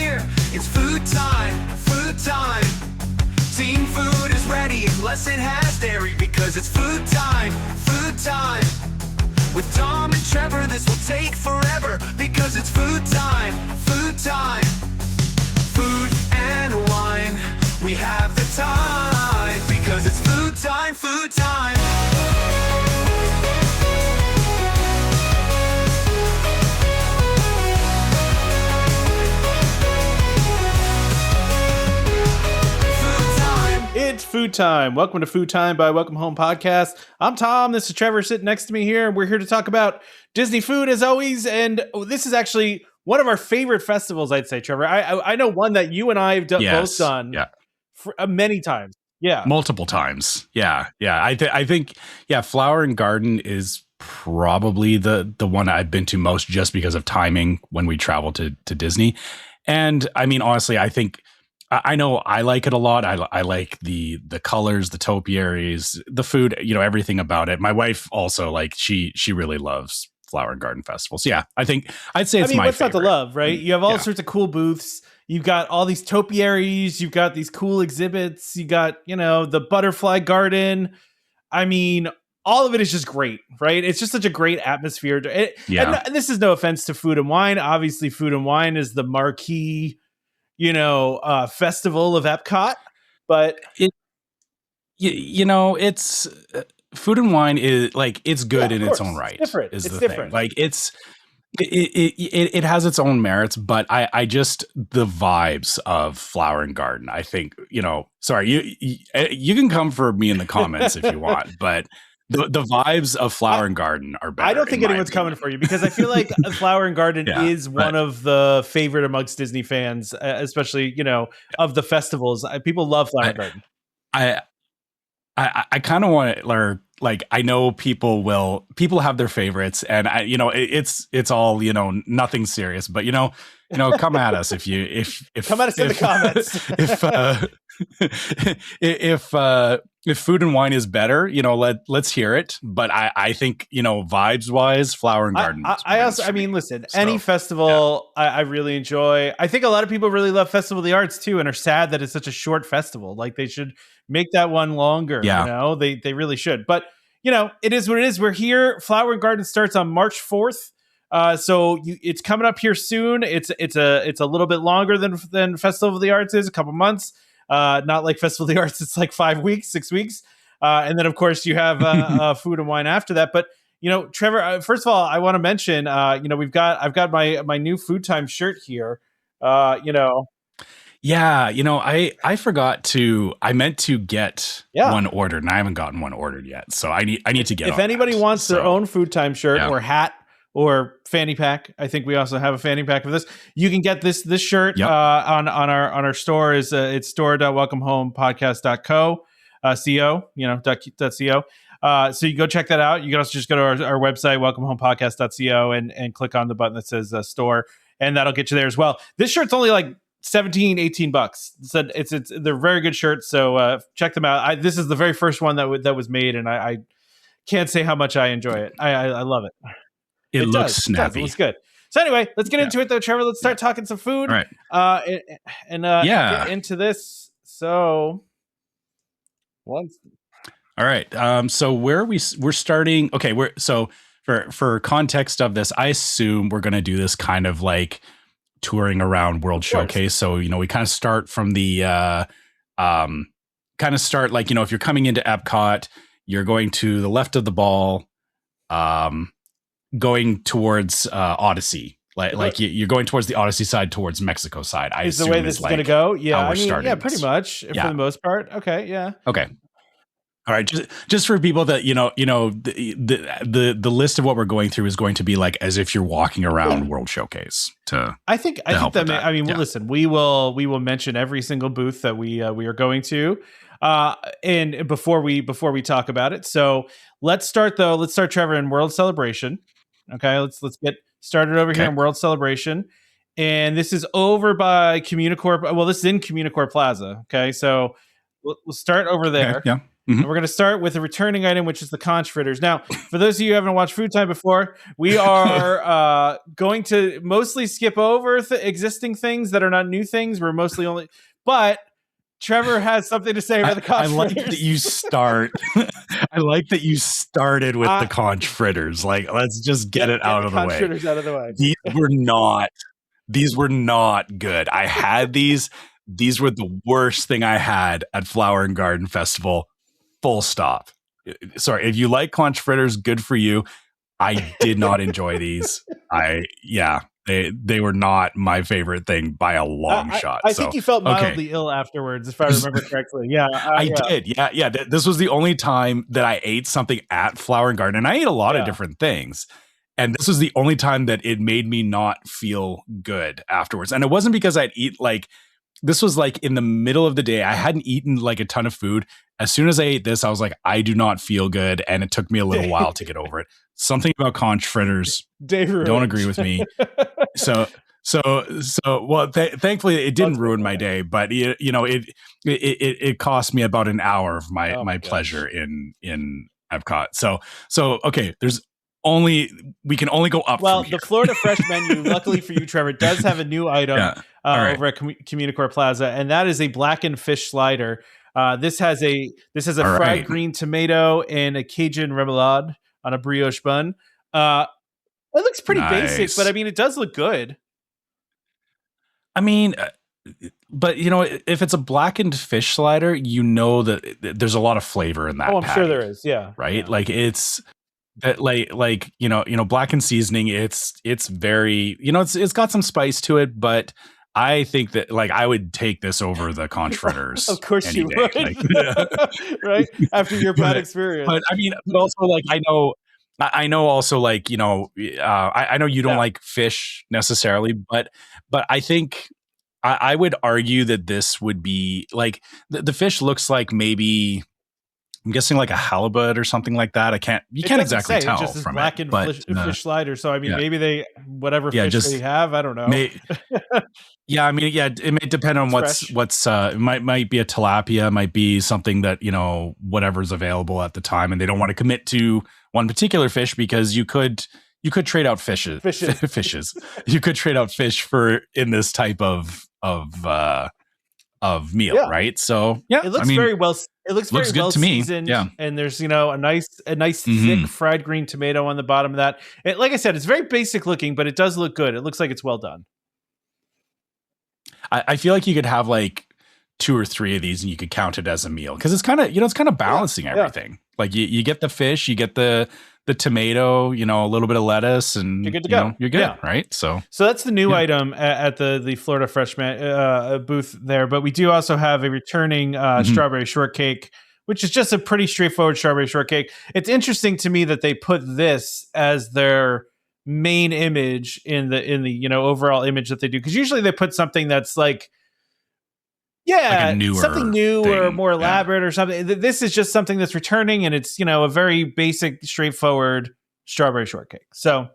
here. It's food time, food time. Team food is ready unless it has dairy, because it's food time, food time. With Tom and Trevor, this will take forever, because it's food time, food time. Food and wine, we have the time, because it's food time, food time. It's food time. Welcome to Food Time by Welcome Home Podcast. I'm Tom. This is Trevor sitting next to me here, and we're here to talk about Disney food as always. And this is actually one of our favorite festivals, I'd say, Trevor. I know one that you and I have both done for, many times. Yeah, multiple times. Yeah. I think Flower and Garden is probably the one I've been to most, just because of timing when we travel to Disney. And I mean, honestly, I know I like it a lot. I like the colors, the topiaries, the food, everything about it. My wife also, she really loves Flower and Garden festivals. Yeah, I'd say it's my favorite. What's not to love, right? You have all sorts of cool booths. You've got all these topiaries. You've got these cool exhibits. You got, the butterfly garden. I mean, all of it is just great, right? It's just such a great atmosphere. And this is no offense to Food and Wine. Obviously, Food and Wine is the marquee festival of Epcot, but it's Food and Wine is it's good in its own right. It's different. Is it's the different. Thing. It has its own merits, but I just the vibes of Flower and Garden. I think sorry, you can come for me in the comments if you want, but the vibes of Flower and Garden are better. I don't think anyone's coming for you, because I feel like Flower and Garden is one of the favorite amongst Disney fans, especially, of the festivals. People love Flower and Garden. I kind of want to I know people have their favorites, and it's all, nothing serious, but come at us if come at us in the comments. If Food and Wine is better, let's hear it. But I think, vibes wise, Flower and Garden. Listen, any festival I really enjoy. I think a lot of people really love Festival of the Arts too, and are sad that it's such a short festival. They should make that one longer. Yeah. They really should. But it is what it is. We're here. Flower and Garden starts on March 4th. So it's coming up here soon. It's a little bit longer than Festival of the Arts is, a couple months. Not like Festival of the Arts, it's 5 weeks, 6 weeks. And then of course you have Food and Wine after that. But Trevor, first of all, I want to mention, I've got my new Food Time shirt here. Yeah, I forgot to. I meant to get one ordered, and I haven't gotten one ordered yet. So I need to get. If anybody wants their own Food Time shirt or hat or fanny pack, I think we also have a fanny pack of this. You can get this shirt on our store. It's store.welcomehomepodcast.co, .co. So you go check that out. You can also just go to our website, welcomehomepodcast.co, and click on the button that says store, and that'll get you there as well. This shirt's only $17-$18. So they're very good shirts. So check them out. This is the very first one that was made, and I can't say how much I enjoy it. I love it. It looks snappy. It looks good. So anyway, let's get into it though, Trevor. Let's start talking some food. Right. Get into this. So once. All right. So where we're starting. Okay. So for context of this, I assume we're going to do this kind of touring around World Showcase. So, we kind of start from the, if you're coming into Epcot, you're going to the left of the ball, going towards Odyssey, you're going towards the Odyssey side, towards Mexico side. Is the way this is going to go? Yeah, pretty much for the most part. Okay, yeah. Okay. All right, just for people that the list of what we're going through is going to be as if you're walking around World Showcase. I think that. Listen, we will mention every single booth that we are going to, and before we talk about it. So let's start Trevor in World Celebration. Okay, let's get started over here in World Celebration, and this is over by CommuniCore. Well, this is in CommuniCore Plaza. Okay, so we'll start over there. Okay, yeah. And we're going to start with a returning item, which is the conch fritters. Now, for those of you who haven't watched Food Time before, we are going to mostly skip over existing things that are not new things. We're mostly only, but Trevor has something to say about the conch fritters. I like that you start. I like that you started with the conch fritters. Like, let's just get it out of the way. Conch fritters out of the way. These were not good. I had these. These were the worst thing I had at Flower and Garden Festival. Full stop. Sorry, if you like conch fritters, good for you. I did not enjoy these. They were not my favorite thing by a long shot. I think you felt mildly ill afterwards, if I remember correctly. Yeah, I did. Yeah. This was the only time that I ate something at Flower and Garden, and I ate a lot of different things. And this was the only time that it made me not feel good afterwards. And it wasn't because I'd eat this was like in the middle of the day. I hadn't eaten like a ton of food. As soon as I ate this, I was like, I do not feel good. And it took me a little while to get over it. Something about conch fritters don't agree with me. Thankfully it didn't ruin my day, but it cost me about an hour of my pleasure in Epcot. So okay, we can only go up. Well, from here. The Florida Fresh menu, luckily for you, Trevor, does have a new item over at CommuniCore Plaza, and that is a blackened fish slider. This has a fried green tomato and a Cajun remoulade on a brioche bun. It looks pretty basic, but I mean, it does look good. I mean, but if it's a blackened fish slider, that there's a lot of flavor in that. Oh, I'm sure there is. Yeah. Right. Yeah. Like it's that blackened seasoning. It's very, it's got some spice to it, but I think that I would take this over the conch fritters. Of course you would. Right. After your bad experience. But I mean, but also I know also I know you don't like fish necessarily, but I think I would argue that this would be the fish looks like maybe I'm guessing like a halibut or something like that. You can't exactly tell just from black it. And fish slider. So I mean, maybe they fish they have. I don't know. It may depend on what's it might be a tilapia, might be something that whatever's available at the time, and they don't want to commit to one particular fish because you could trade out fishes. You could trade out fish in this type of meal, right? So it looks very well. It looks very good well to me. seasoned, yeah. And there's a nice thick fried green tomato on the bottom of that. Like I said, it's very basic looking, but it does look good. It looks like it's well done. I feel like you could have 2 or 3 of these and you could count it as a meal because it's kind of balancing everything. Like you get the fish, you get the tomato, a little bit of lettuce, and you're good to go. You're good, right? So that's the new item at the Florida Fresh booth there. But we do also have a returning strawberry shortcake, which is just a pretty straightforward strawberry shortcake. It's interesting to me that they put this as their main image in the overall image that they do, because usually they put something that's something new thing, or more elaborate or something. This is just something that's returning, and it's a very basic, straightforward strawberry shortcake. So,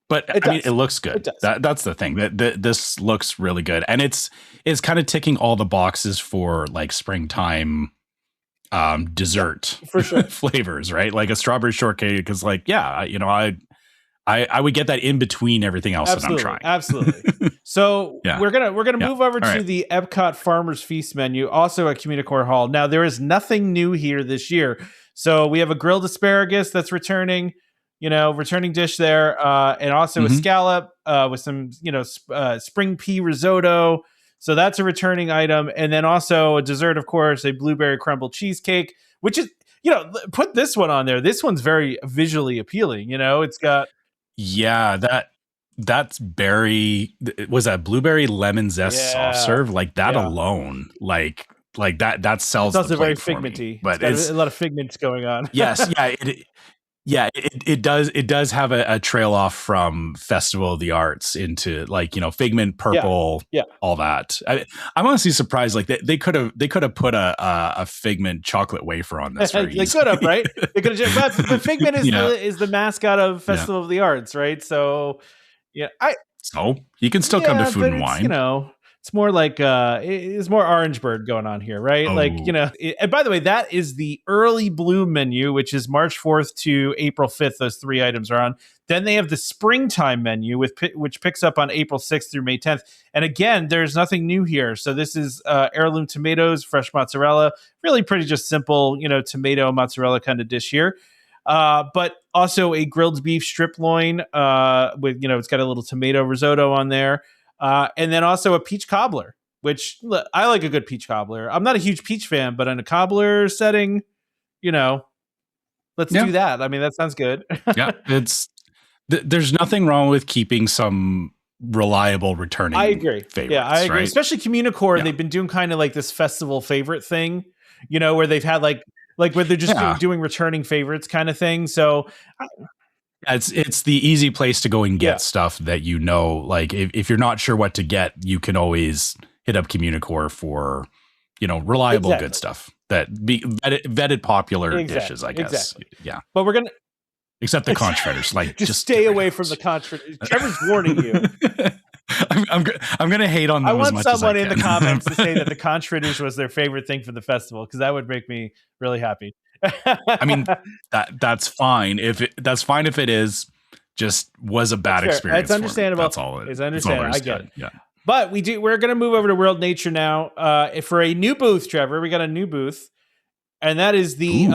but it looks good. That's the thing. That this looks really good, and it's kind of ticking all the boxes for springtime dessert for sure flavors, right? Like a strawberry shortcake is I would get that in between everything else that I'm trying. Absolutely. So we're gonna move over to the Epcot Farmers Feast menu, also at CommuniCore Hall. Now there is nothing new here this year. So we have a grilled asparagus that's returning dish there, and also a scallop with some spring pea risotto. So that's a returning item, and then also a dessert, of course, a blueberry crumble cheesecake, which is put this one on there. This one's very visually appealing. It's got. Yeah, that's berry. Was that blueberry lemon zest soft serve? That alone, like that sells. It's also the very plate figmenty, but it's a lot of figments going on. Yes, it does have a trail off from Festival of the Arts into figment, purple, all that. I'm honestly surprised. They could have put a figment chocolate wafer on this. They could have, right? They could have. But figment is the mascot of Festival of the Arts, right? So so you can still come to Food and Wine. It's more like it's more Orangeburg going on here, right? Like, Oh, and by the way, that is the early bloom menu, which is March 4th to April 5th. Those 3 items are on. Then they have the springtime menu, which picks up on April 6th through May 10th. And again, there's nothing new here. So this is heirloom tomatoes, fresh mozzarella, really pretty just simple, tomato mozzarella kind of dish here. But also a grilled beef strip loin with, it's got a little tomato risotto on there. And then also a peach cobbler, which look, I like a good peach cobbler. I'm not a huge peach fan, but in a cobbler setting, let's do that. I mean, that sounds good. yeah. There's nothing wrong with keeping some reliable returning. I agree. Favorites, yeah, I agree. right? Especially CommuniCore, they've been doing kind of like this festival favorite thing, where they've had like where they're just doing returning favorites kind of thing. So it's the easy place to go and get stuff that like if you're not sure what to get, you can always hit up CommuniCore for reliable good stuff that be vetted popular dishes, I guess. Exactly. Yeah. But we're gonna except the conch fritters, like just stay away from the conch fritters. Trevor's warning you. I'm gonna hate on them. I want as much someone as I in can. the comments to say that the conch fritters was their favorite thing for the festival, because that would make me really happy. I mean, that's fine that's fine if it is just was a bad experience. It's understandable. That's all. It's understandable. I get it. Yeah. But we're going to move over to World Nature now for a new booth, Trevor. We got a new booth, and that is the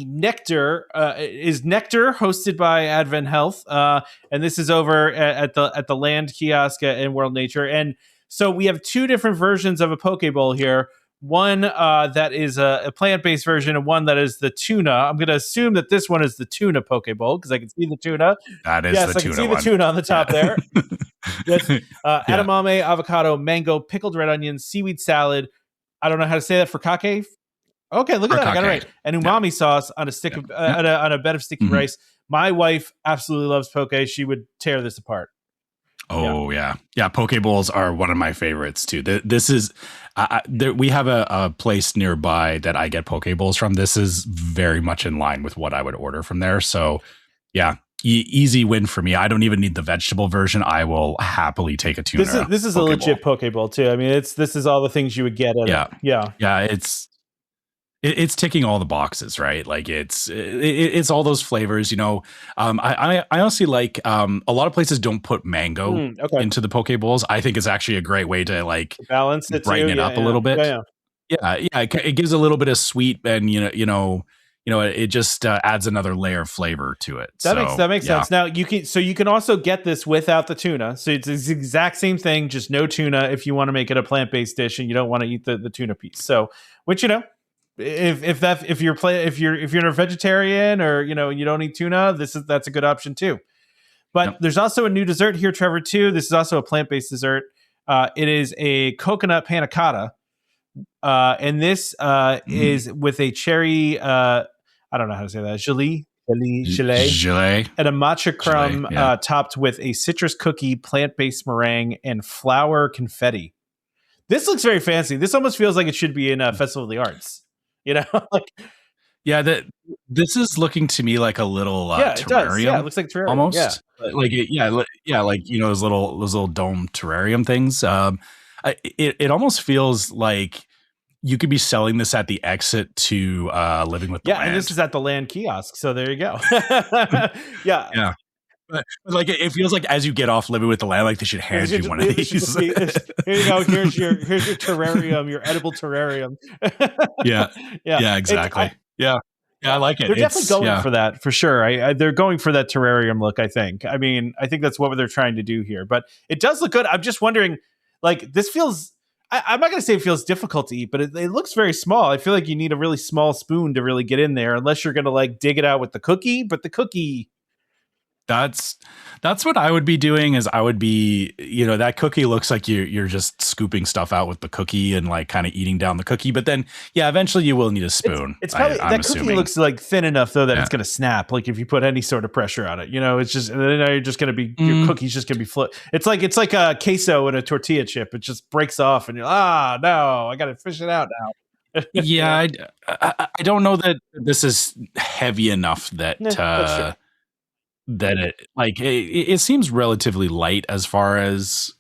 Nectar. Is Nectar hosted by Advent Health, and this is over at the Land Kiosk in World Nature. And so we have 2 different versions of a poke bowl here. One that is a plant-based version, and one that is the tuna. I'm going to assume that this one is the tuna poke bowl because I can see the tuna. That is the tuna. I can see the tuna on the top there. With edamame, avocado, mango, pickled red onions, seaweed salad. I don't know how to say that for kake. Okay, look at that. I got it right. And umami sauce on a stick of on a bed of sticky rice. My wife absolutely loves poke. She would tear this apart. Oh yeah. Poke bowls are one of my favorites too. This is we have a place nearby that I get poke bowls from. This is very much in line with what I would order from there. So yeah, easy win for me. I don't even need the vegetable version. I will happily take a tuna. This is a legit poke bowl too. I mean, this is all the things you would get at It's ticking all the boxes, right? Like it's all those flavors, I honestly like a lot of places don't put mango into the poke bowls. I think it's actually a great way to like balance it, brighten it up a little bit. Yeah. It gives a little bit of sweet, and it just adds another layer of flavor to it. That makes sense. Now you can also get this without the tuna. So it's the exact same thing, just no tuna if you want to make it a plant-based dish and you don't want to eat the tuna piece. So, which if you're a vegetarian or you don't eat tuna, that's a good option too. But there's also a new dessert here, Trevor, too. This is also a plant-based dessert. It is a coconut panna cotta, and this is with a cherry. I don't know how to say that. Gelée, and a matcha crumb topped with a citrus cookie, plant-based meringue, and flour confetti. This looks very fancy. This almost feels like it should be in a Festival of the Arts. This is looking to me like a little terrarium. It does. Yeah, it looks like terrarium almost. Those little dome terrarium things. It almost feels like you could be selling this at the exit to Living with the Land. And this is at the Land Kiosk. So there you go. Yeah. But like it feels like as you get off Living with the Land, like they should hand you one of these. Here you go. Here's your terrarium, your edible terrarium. Yeah, exactly. I like it. They're definitely going for that for sure. They're going for that terrarium look. I think. I mean, I think that's what they're trying to do here. But it does look good. I'm just wondering, like, this feels. I'm not going to say it feels difficult to eat, but it looks very small. I feel like you need a really small spoon to really get in there, unless you're going to like dig it out with the cookie. But the cookie. That's what I would be doing. Is I would be, that cookie looks like you're just scooping stuff out with the cookie and like kind of eating down the cookie. But then, eventually you will need a spoon. It's probably that cookie looks like thin enough though that it's going to snap. Like if you put any sort of pressure on it, it's just then you're just going to be your cookie's just going to be flip. It's like a queso and a tortilla chip. It just breaks off and you're no, I got to fish it out now. I don't know that this is heavy enough that. That it seems relatively light as far as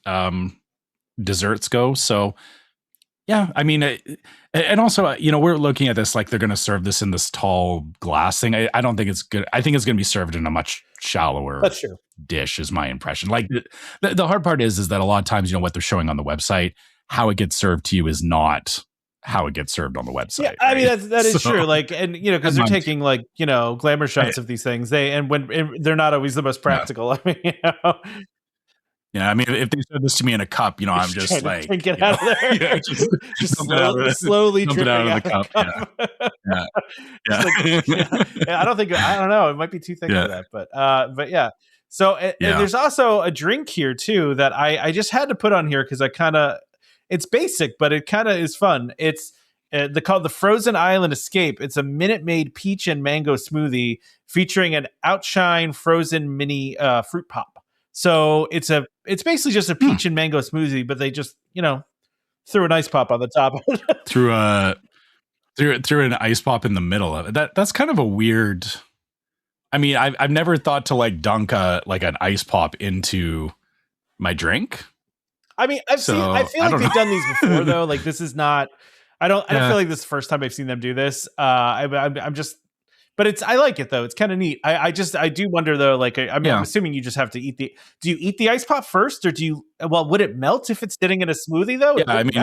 desserts go. So yeah, I mean, and also, we're looking at this like they're going to serve this in this tall glass thing. I don't think it's good. I think it's going to be served in a much shallower That's true. dish, is my impression. Like the hard part is that a lot of times, what they're showing on the website, how it gets served to you is not how it gets served on the website. Yeah, I mean right? that is So- true. Like, and because they're taking like glamour shots of these things, and they're not always the most practical. I mean, Yeah, I mean, if they said this to me in a cup, I'm just trying to like, drink it out of there. yeah, just dump it out of it. slowly Dump it dripping out of the cup. Yeah. Yeah. I don't know. It might be too thick for that, but yeah. So and there's also a drink here too that I just had to put on here because it's basic, but it kind of is fun. It's called the Frozen Island Escape. It's a Minute Maid peach and mango smoothie featuring an Outshine frozen mini fruit pop. So it's basically just a peach and mango smoothie, but they just threw an ice pop on the top. threw an ice pop in the middle of it. That's kind of a weird. I mean, I've never thought to like dunk an ice pop into my drink. I mean, I feel like they've done these before though. Like this is not. I don't feel like this is the first time I've seen them do this. I'm just. But I like it though. It's kind of neat. I do wonder though. Like I'm assuming you just have to eat do you eat the ice pop first, or do you? Well, would it melt if it's sitting in a smoothie though? Yeah, I mean,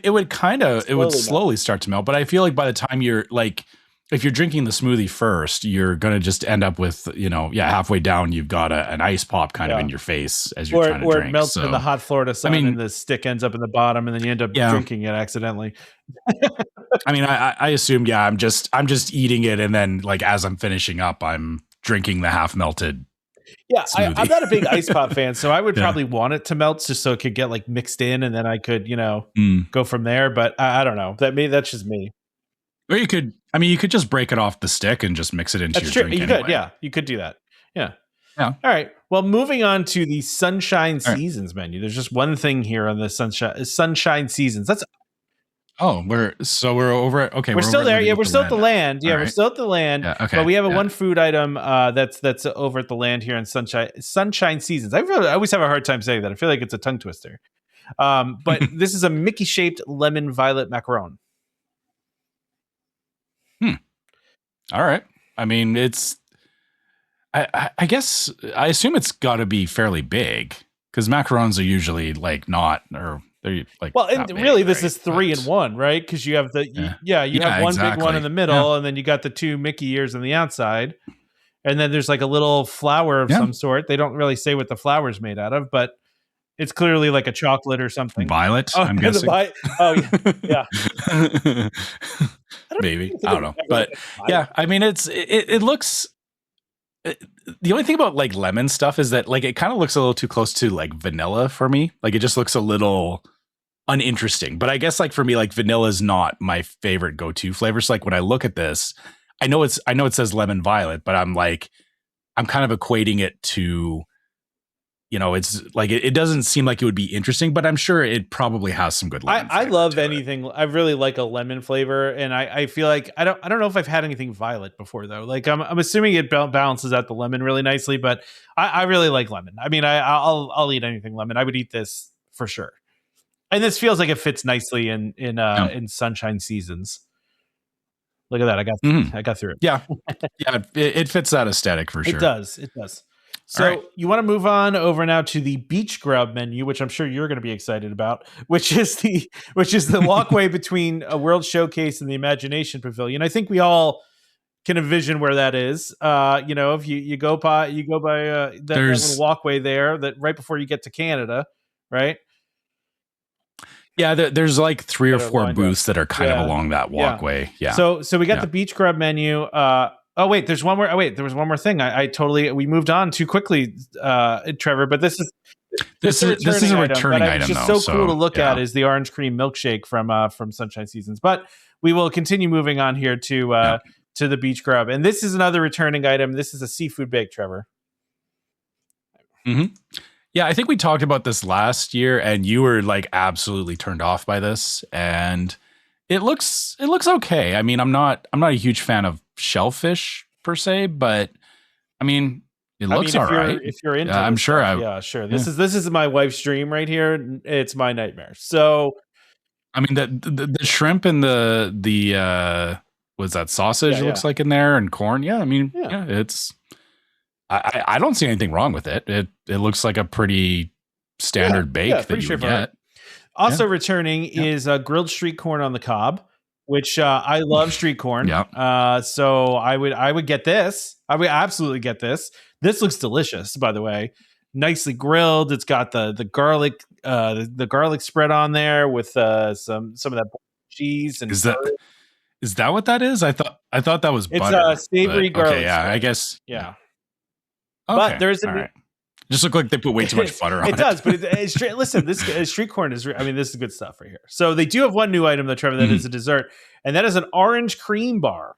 it would slowly start to melt. But I feel like by the time you're like, if you're drinking the smoothie first, you're gonna just end up with halfway down you've got an ice pop kind of in your face as you're trying to drink. Or it melts in the hot Florida sun, and the stick ends up in the bottom, and then you end up drinking it accidentally. I mean, I assumed, I'm just eating it, and then like as I'm finishing up, I'm drinking the half melted. Yeah, I'm not a big ice pop fan, so I would probably want it to melt just so it could get like mixed in, and then I could go from there. But I don't know. That's just me. Or you could just break it off the stick and just mix it into your drink. You could, yeah, you could do that. Yeah. All right. Well, moving on to the Sunshine Seasons menu. There's just one thing here on the Sunshine Seasons. We're over at, okay. We're still there. Yeah, we're still at the land. Yeah, we're still at the land. Yeah, okay. But we have one food item that's over at the land here in Sunshine Seasons. I always have a hard time saying that. I feel like it's a tongue twister. But this is a Mickey shaped lemon violet macaron. All right. I mean, I guess I assume it's got to be fairly big because macarons are usually like not, or they're like. Well, and really, this is 3 in 1, right? Because you have you have one big one in the middle, and then you got the 2 Mickey ears on the outside, and then there's like a little flower of some sort. They don't really say what the flower's made out of, but it's clearly like a chocolate or something. Violet, I'm guessing. Yeah. Maybe. I don't know. But yeah, I mean, it looks, the only thing about like lemon stuff is that like, it kind of looks a little too close to like vanilla for me. Like it just looks a little uninteresting, but I guess like for me, like vanilla is not my favorite go-to flavor. So like when I look at this, I know it says lemon violet, but I'm kind of equating it to, it's like, it doesn't seem like it would be interesting, but I'm sure it probably has some good lemon. I love anything. I really like a lemon flavor. And I feel like, I don't know if I've had anything violet before though. Like I'm assuming it balances out the lemon really nicely, but I really like lemon. I mean, I'll eat anything lemon. I would eat this for sure. And this feels like it fits nicely in Sunshine Seasons. Look at that. I got through it. Yeah. Yeah. It fits that aesthetic for sure. It does. So you want to move on over now to the Beach Grub menu, which I'm sure you're going to be excited about, which is the walkway between a World Showcase and the Imagination Pavilion. I think we all can envision where that is. If you go by that little walkway there, that right before you get to Canada, right? Yeah, there's like 3 or 4 booths that are kind of along that walkway. Yeah. So we got the Beach Grub menu. Oh wait, there's one more. Oh wait, there was one more thing. We moved on too quickly, Trevor. But this is a returning item. It's just so cool to look at is the orange cream milkshake from Sunshine Seasons. But we will continue moving on here to the Beach Grub, and this is another returning item. This is a seafood bake, Trevor. Mm-hmm. Yeah, I think we talked about this last year, and you were like absolutely turned off by this, and it looks okay. I mean, I'm not a huge fan of shellfish per se, but I mean, It looks all right. If you're into, I'm this sure. stuff, yeah, sure. This is my wife's dream right here. It's my nightmare. So, I mean, the shrimp and the what's that sausage? Looks like in there, and corn. Yeah, I mean, it's. I don't see anything wrong with it. It looks like a pretty standard bake that you would get. Also returning is grilled street corn on the cob, which I love street corn. So I would get this. I would absolutely get this. This looks delicious, by the way. Nicely grilled. It's got the garlic the garlic spread on there with some of that cheese and is that what that is? I thought that was butter. It's savory garlic. Okay, yeah, I guess. Yeah. Okay, but there's just look like they put way too much butter on it. It does, but listen, this street corn is. I mean, this is good stuff right here. So they do have one new item, though, Trevor, that is a dessert, and that is an orange cream bar.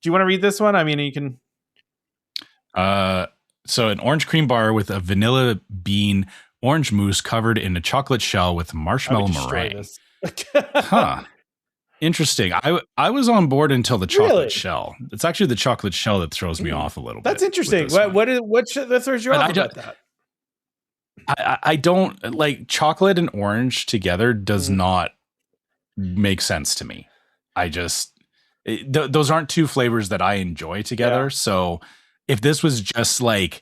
Do you want to read this one? I mean, you can. So an orange cream bar with a vanilla bean orange mousse covered in a chocolate shell with marshmallow meringue. Huh. Interesting. I was on board until the chocolate shell. It's actually the chocolate shell that throws me off a little bit. That's interesting. What throws you off about that? I don't like chocolate and orange together does not make sense to me. I just those aren't two flavors that I enjoy together. Yeah. So if this was just like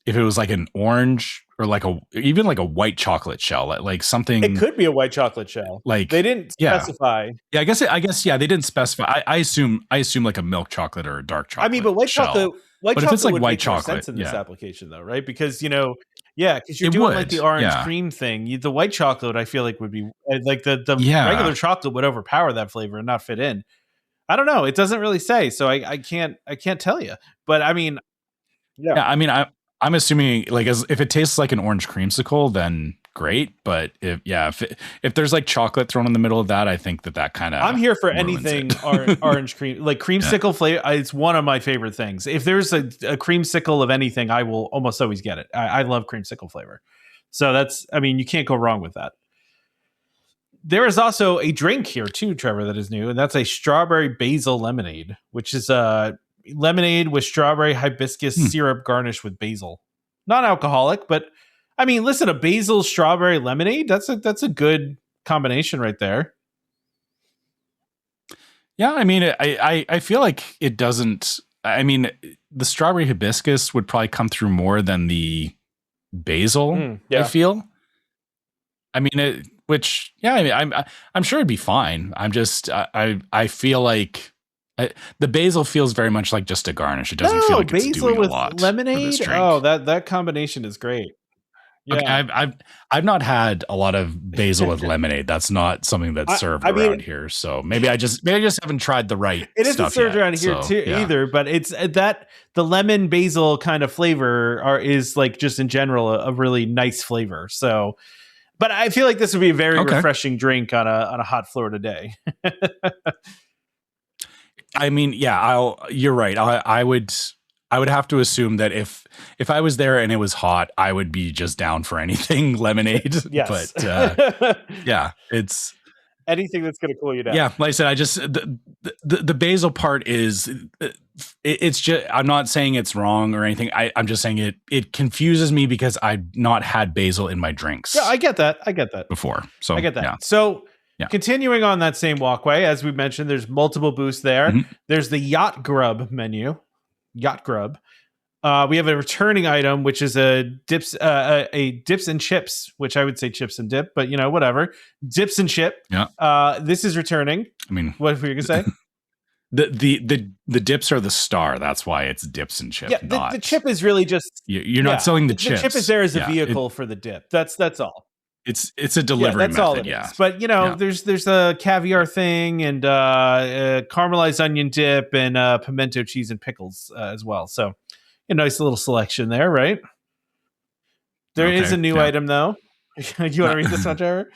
if it was like an orange or like even like a white chocolate shell, like something. It could be a white chocolate shell. Like they didn't specify. Yeah, I guess they didn't specify. I assume like a milk chocolate or a dark chocolate. I mean, but white chocolate. But if it's like white chocolate, sense in this application though, right? Because because you're doing like the orange cream thing. The white chocolate, I feel like would be like the regular chocolate would overpower that flavor and not fit in. I don't know. It doesn't really say, so I can't tell you. But I mean, I mean, I'm assuming like if it tastes like an orange creamsicle, then great. But if there's like chocolate thrown in the middle of that, I think that kind of. I'm here for anything orange cream, like creamsicle flavor. It's one of my favorite things. If there's a creamsicle of anything, I will almost always get it. I love creamsicle flavor. So you can't go wrong with that. There is also a drink here too, Trevor, that is new, and that's a strawberry basil lemonade, which is lemonade with strawberry hibiscus syrup garnished with basil. Non-alcoholic, but I mean, listen, a basil strawberry lemonade, that's a good combination right there. Yeah, I mean, I feel like it doesn't. I mean, the strawberry hibiscus would probably come through more than the basil. I feel. I mean, I'm sure it'd be fine. I'm just, I feel like the basil feels very much like just a garnish. It doesn't feel like it's doing a lot. Lemonade. Oh, that combination is great. Yeah. Okay, I've not had a lot of basil with lemonade. That's not something that's served around here. So maybe I just haven't tried the right. It isn't served around here either, but it's that the lemon basil kind of flavor is like just in general a really nice flavor. So, but I feel like this would be a very refreshing drink on a hot Florida day. I mean, you're right. I would have to assume that if I was there and it was hot, I would be just down for anything lemonade. Yes. But it's anything that's going to cool you down. Yeah, like I said, I just the basil part is it's just, I'm not saying it's wrong or anything. I'm just saying it confuses me because I've not had basil in my drinks. Yeah, I get that before. So I get that. Yeah. So continuing on that same walkway, as we mentioned, there's multiple booths there. Mm-hmm. There's the Yacht Grub menu. Yacht Grub. We have a returning item, which is a dips and chips, which I would say chips and dip, but whatever. Dips and chip. Yeah. This is returning. I mean, what were you gonna say? The dips are the star. That's why it's dips and chip. Yeah, the chip is really just you're not selling the chips. The chip is there as a vehicle for the dip. That's all. It's a delivery method. All it is. But there's a caviar thing and caramelized onion dip and pimento cheese and pickles as well. So a nice little selection there, right? There is a new item though. You want to read this one, Trevor?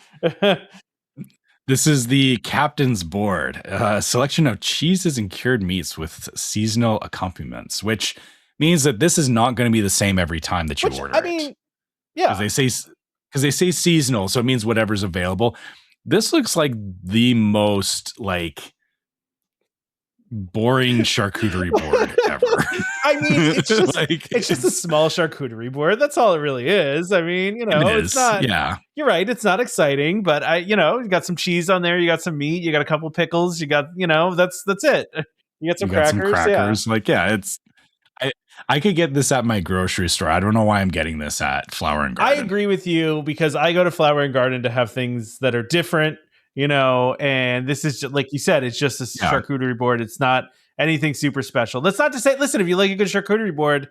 This is the Captain's Board, a selection of cheeses and cured meats with seasonal accompaniments, which means that this is not going to be the same every time that you order it. I mean, yeah. Because they say seasonal, so it means whatever's available. This looks like the most boring charcuterie board ever. I mean, it's just Like, it's just a small charcuterie board. That's all it really is. I mean, it it's is. not. Yeah. You're right. It's not exciting, but you got some cheese on there. You got some meat. You got a couple pickles. You got, that's it. You got some You got some crackers. crackers. Like, yeah, it's. I could get this at my grocery store. I don't know why I'm getting this at Flower and Garden. I agree with you because I go to Flower and Garden to have things that are different, and this is just, like you said, it's just a charcuterie board. It's not anything super special. That's not to say, listen, if you like a good charcuterie board,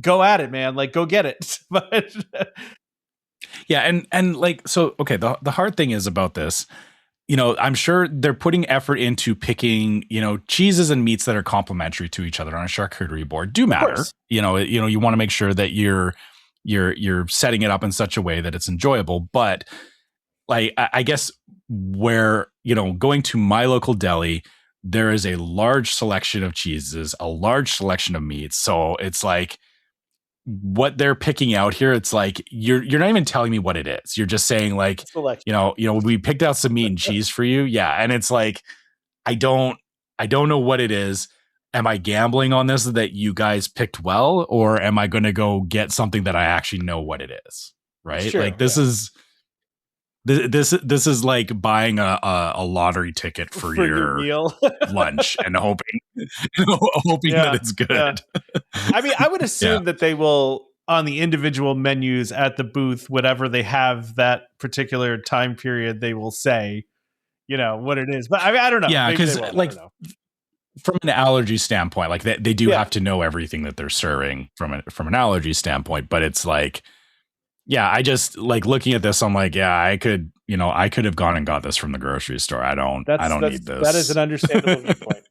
go at it, man. Like, go get it. But yeah, and like, so, okay, the hard thing is about this, I'm sure they're putting effort into picking, cheeses and meats that are complementary to each other on a charcuterie board. Do matter. You want to make sure that you're setting it up in such a way that it's enjoyable. But like, I guess where, going to my local deli, there is a large selection of cheeses, a large selection of meats. So it's like, what they're picking out here, it's like you're not even telling me what it is. You're just saying like, we picked out some meat and cheese for you. Yeah. And it's like, I don't know what it is. Am I gambling on this that you guys picked well, or am I going to go get something that I actually know what it is? Right. Sure, like this is like buying a lottery ticket for your meal. lunch and hoping that it's good. Yeah. I mean, I would assume that they will, on the individual menus at the booth, whatever they have that particular time period, they will say, what it is. But I mean, I don't know. Yeah, because like from an allergy standpoint, like they do have to know everything that they're serving from an allergy standpoint. But it's like, yeah, I just like looking at this. I'm like, yeah, I could have gone and got this from the grocery store. I don't need this. That is an understandable viewpoint.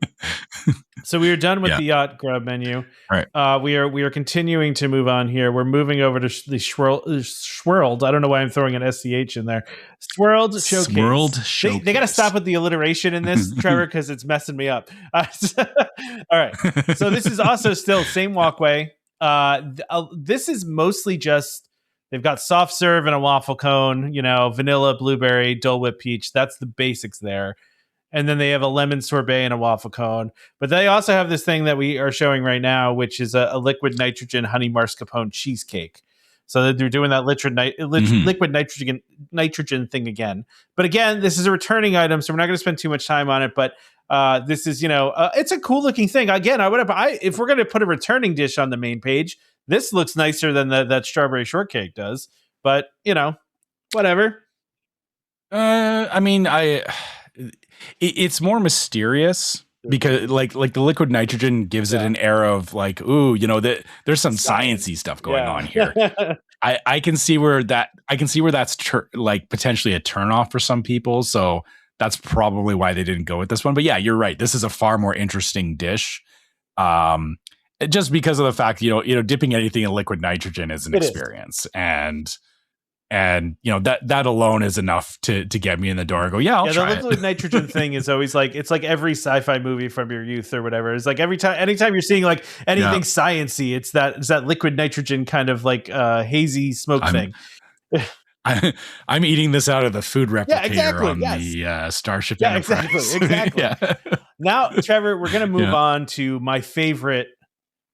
So we are done with the yacht Grub menu. All right. We are continuing to move on here. We're moving over to the swirled. I don't know why I'm throwing an SCH in there. Swirled showcase. Swirled showcase. They got to stop with the alliteration in this, Trevor, because it's messing me up. All right. So this is also still same walkway. This is mostly just, they've got soft serve and a waffle cone, vanilla, blueberry, Dole Whip peach. That's the basics there. And then they have a lemon sorbet and a waffle cone. But they also have this thing that we are showing right now, which is a liquid nitrogen honey mascarpone cheesecake. So they're doing that liquid nitrogen thing again. But again, this is a returning item, so we're not going to spend too much time on it. But this is, it's a cool looking thing. Again, if we're going to put a returning dish on the main page, this looks nicer than that strawberry shortcake does. But whatever. I mean, it's more mysterious because like the liquid nitrogen gives it an air of like, ooh, there's some sciencey stuff going on here. I can see where that's like potentially a turnoff for some people. So that's probably why they didn't go with this one. But yeah, you're right. This is a far more interesting dish. Just because of the fact, dipping anything in liquid nitrogen is an experience. And that alone is enough to get me in the door and go, I'll try the liquid nitrogen thing is always like, it's like every sci-fi movie from your youth or whatever. It's like anytime you're seeing like anything sciencey, it's that liquid nitrogen kind of like hazy smoke thing. I'm eating this out of the food replicator on the Starship Enterprise. Exactly. Now, Trevor, we're going to move on to my favorite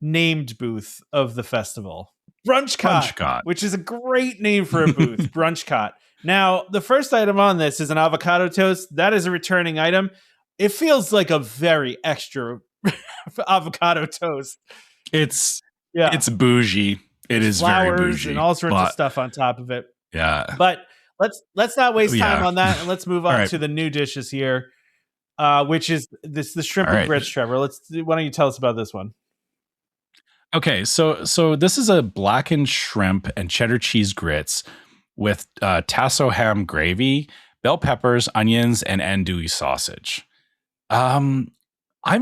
named booth of the festival. Brunchcot, which is a great name for a booth. Brunchcot. Now, the first item on this is an avocado toast. That is a returning item. It feels like a very extra avocado toast. It's bougie. It is very bougie and all sorts of stuff on top of it. Yeah. But let's not waste time on that, and let's move on to the new dishes here, which is the shrimp and grits. Trevor, why don't you tell us about this one? Okay, so this is a blackened shrimp and cheddar cheese grits with tasso ham gravy, bell peppers, onions, and andouille sausage. I've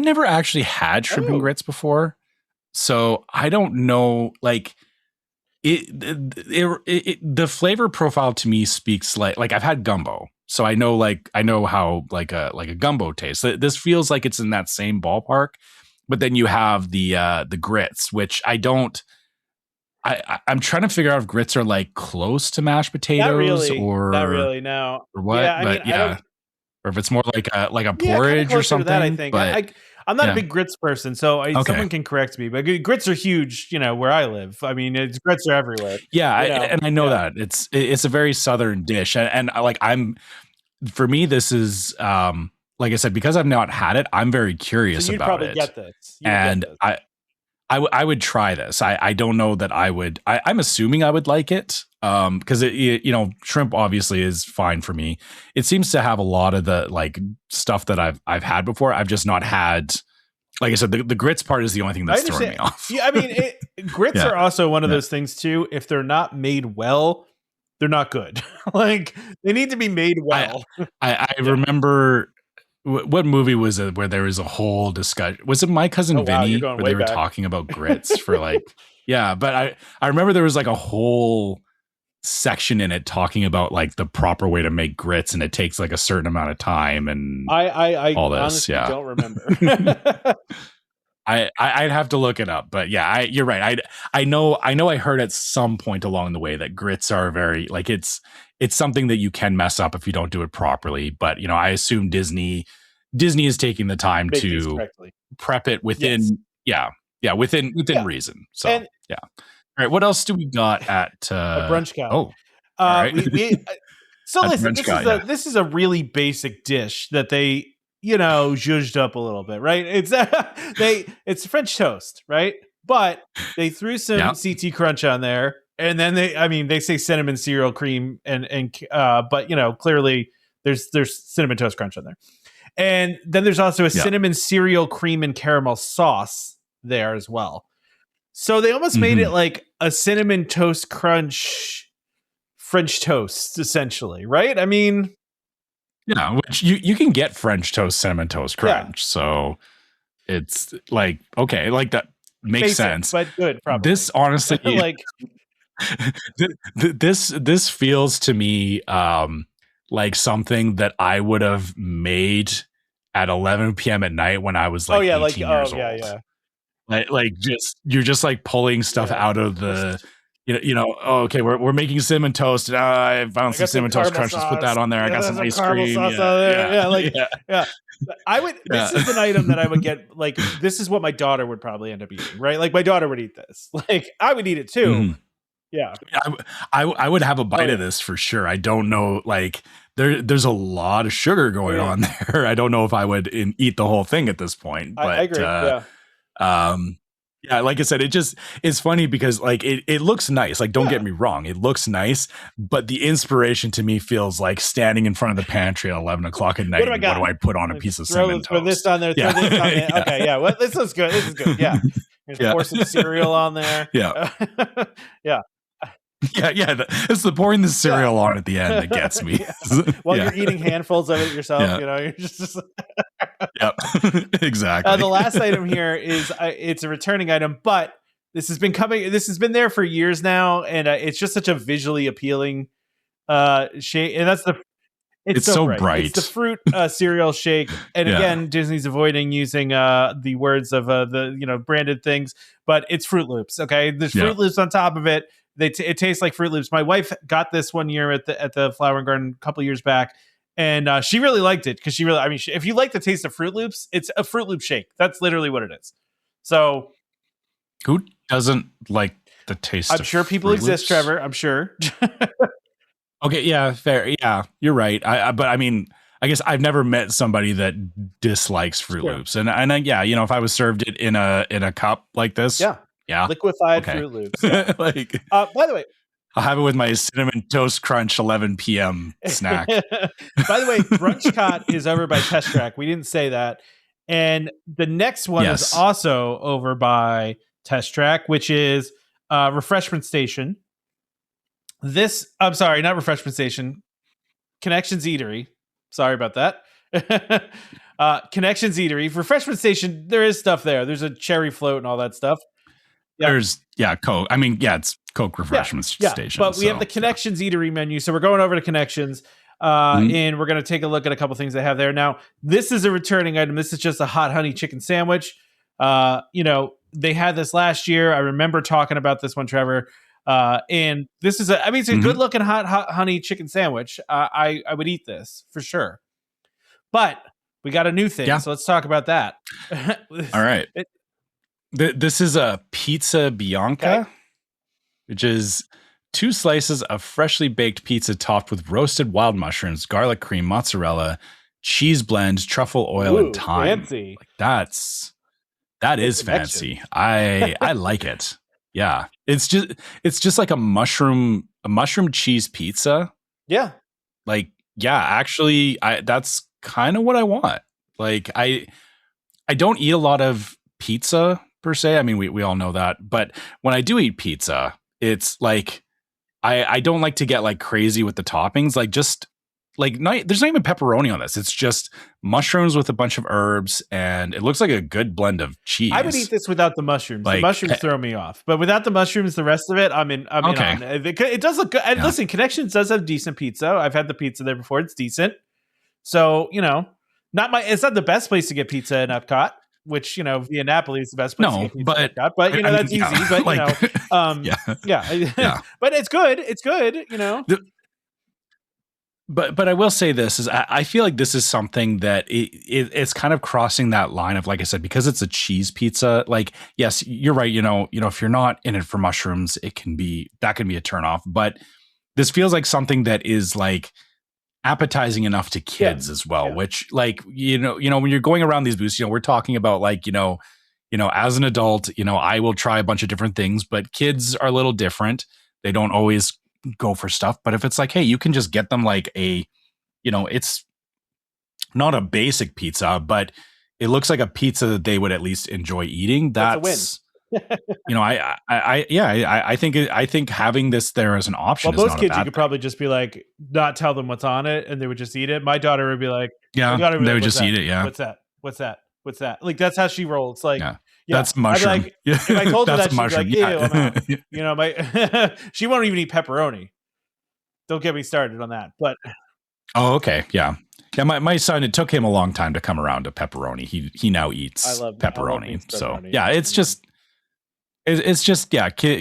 never actually had shrimp and grits before, so I don't know. Like the flavor profile to me speaks like I've had gumbo, so I know how like a gumbo tastes. This feels like it's in that same ballpark. But then you have the grits, which I'm trying to figure out if grits are like close to mashed potatoes or not really, no. Or what? Or if it's more like a porridge or something. That, I think. But I'm not a big grits person, so Okay. someone can correct me. But grits are huge, where I live. I mean, grits are everywhere. Yeah, and I know that it's a very southern dish, and like for me, this is like I said, because I've not had it, I'm very curious so you'd about probably it. get this. And I would try this. I don't know that I would. I'm assuming I would like it because shrimp obviously is fine for me. It seems to have a lot of the like stuff that I've had before. I've just not had. Like I said, the grits part is the only thing that's throwing me off. Yeah, I mean, grits are also one of those things too. If they're not made well, they're not good. Like they need to be made well. I remember what movie was it where there was a whole discussion? Was it My Cousin Vinny where they were talking about grits for like? Yeah, but I remember there was like a whole section in it talking about like the proper way to make grits, and it takes like a certain amount of time and I all this. Honestly don't remember. I'd have to look it up, but yeah, you're right. I know I heard at some point along the way that grits are very like it's something that you can mess up if you don't do it properly. But I assume Disney is taking the time to prep it within within reason. So all right, what else do we got at a brunch cow? Oh, all right. So listen, this is a really basic dish that they zhuzhed up a little bit, right? It's French toast, right? But they threw some CT crunch on there, and then they say cinnamon cereal cream but clearly there's cinnamon toast crunch on there, and then there's also a cinnamon cereal cream and caramel sauce there as well. So they almost made it like a cinnamon toast crunch French toast, essentially, right? I mean, which you can get French toast cinnamon toast crunch. So it's like, okay, like that makes sense. But good, probably. This honestly like this feels to me like something that I would have made at 11 p.m. at night when I was like 18 years old. Yeah. Like you're just like pulling stuff out of the okay, we're making cinnamon toast. I found some cinnamon toast crunch. Let's put that on there. I got some ice cream. Sauce there. I would. This is an item that I would get. Like, this is what my daughter would probably end up eating, right? Like, my daughter would eat this. Like, I would eat it too. Mm-hmm. Yeah, I would have a bite of this for sure. I don't know, like there's a lot of sugar going on there. I don't know if I would eat the whole thing at this point. But I agree. Like I said, it's funny because like it looks nice. Like, don't get me wrong, it looks nice, but the inspiration to me feels like standing in front of the pantry at 11 o'clock at night. What do I put on a piece of cinnamon toast? Throw this on there. Throw this on there. Okay, yeah. Well, this is good. This is good. Yeah. Pour some cereal on there. Yeah. Yeah. Yeah. It's the pouring the cereal on at the end that gets me. While you're eating handfuls of it yourself, you're just Yep. Exactly. The last item here is it's a returning item, but this has been there for years now, and it's just such a visually appealing shake, and it's so bright. It's the fruit cereal shake, and again, Disney's avoiding using the words of the branded things, but it's Fruit Loops. Okay, there's Fruit Loops on top of it. It tastes like Fruit Loops. My wife got this one year at the Flower and Garden a couple years back, and she really liked it because if you like the taste of Fruit Loops, it's a Fruit Loop shake. That's literally what it is. So, who doesn't like the taste? I'm sure people exist, Trevor. I'm sure. Okay, yeah, fair. Yeah, you're right. But I mean, I guess I've never met somebody that dislikes Fruit Loops, and if I was served it in a cup like this, liquefied Fruit Loops. Yeah. Like, by the way, I'll have it with my cinnamon toast crunch 11 p.m. snack. By the way, Brunch Cot is over by Test Track. We didn't say that, and the next one is also over by Test Track, which is Refreshment Station. I'm sorry, not Refreshment Station. Connections Eatery. Sorry about that. Connections Eatery. Refreshment Station, there is stuff there. There's a cherry float and all that stuff. Yeah. There's Coke. I mean, it's Coke Refreshment Station. But we have the Connections Eatery menu. So we're going over to Connections and we're going to take a look at a couple things they have there. Now, this is a returning item. This is just a hot honey chicken sandwich. They had this last year. I remember talking about this one, Trevor. And this is it's a good looking hot honey chicken sandwich. I would eat this for sure. But We got a new thing, so let's talk about that. All right. This is a pizza bianca, which is 2 slices of freshly baked pizza topped with roasted wild mushrooms, garlic cream, mozzarella, cheese blend, truffle oil, and thyme. Fancy. Like that is fancy. I like it. Yeah. It's just like a mushroom cheese pizza. Yeah. Like, yeah, actually that's kind of what I want. Like I don't eat a lot of pizza per se. I mean, we all know that, but when I do eat pizza, it's like I don't like to get like crazy with the toppings. Like just like there's not even pepperoni on this. It's just mushrooms with a bunch of herbs, and it looks like a good blend of cheese. I would eat this without the mushrooms. Like, the mushrooms throw me off, but without the mushrooms, the rest of it, I'm in. Okay. On. It does look good. And listen, Connections does have decent pizza. I've had the pizza there before. It's decent. So it's not the best place to get pizza in Epcot. Which via Napoli is the best place to get pizza in Epcot. But that's easy. But but it's good. It's good. But I will say this is I feel like this is something that it's kind of crossing that line of, like I said, because it's a cheese pizza. Like, yes, you're right. If you're not in it for mushrooms, that can be a turnoff. But this feels like something that is like appetizing enough to kids as well. Which, like, when you're going around these booths, we're talking about like as an adult, I will try a bunch of different things, but kids are a little different. They don't always go for stuff, but if it's like, hey, you can just get them like it's not a basic pizza, but it looks like a pizza that they would at least enjoy eating. That's a win. I think having this there as an option. Well, most kids, you could probably just be like, not tell them what's on it, and they would just eat it. My daughter would be like, they would just eat it. Yeah, what's that? What's that? Like, that's how she rolls. Like, that's mushroom. Like, if I told her that, she'd be like, ew, I'm out. She won't even eat pepperoni. Don't get me started on that. But okay, yeah. My son, it took him a long time to come around to pepperoni. He now eats pepperoni. So yeah, it's just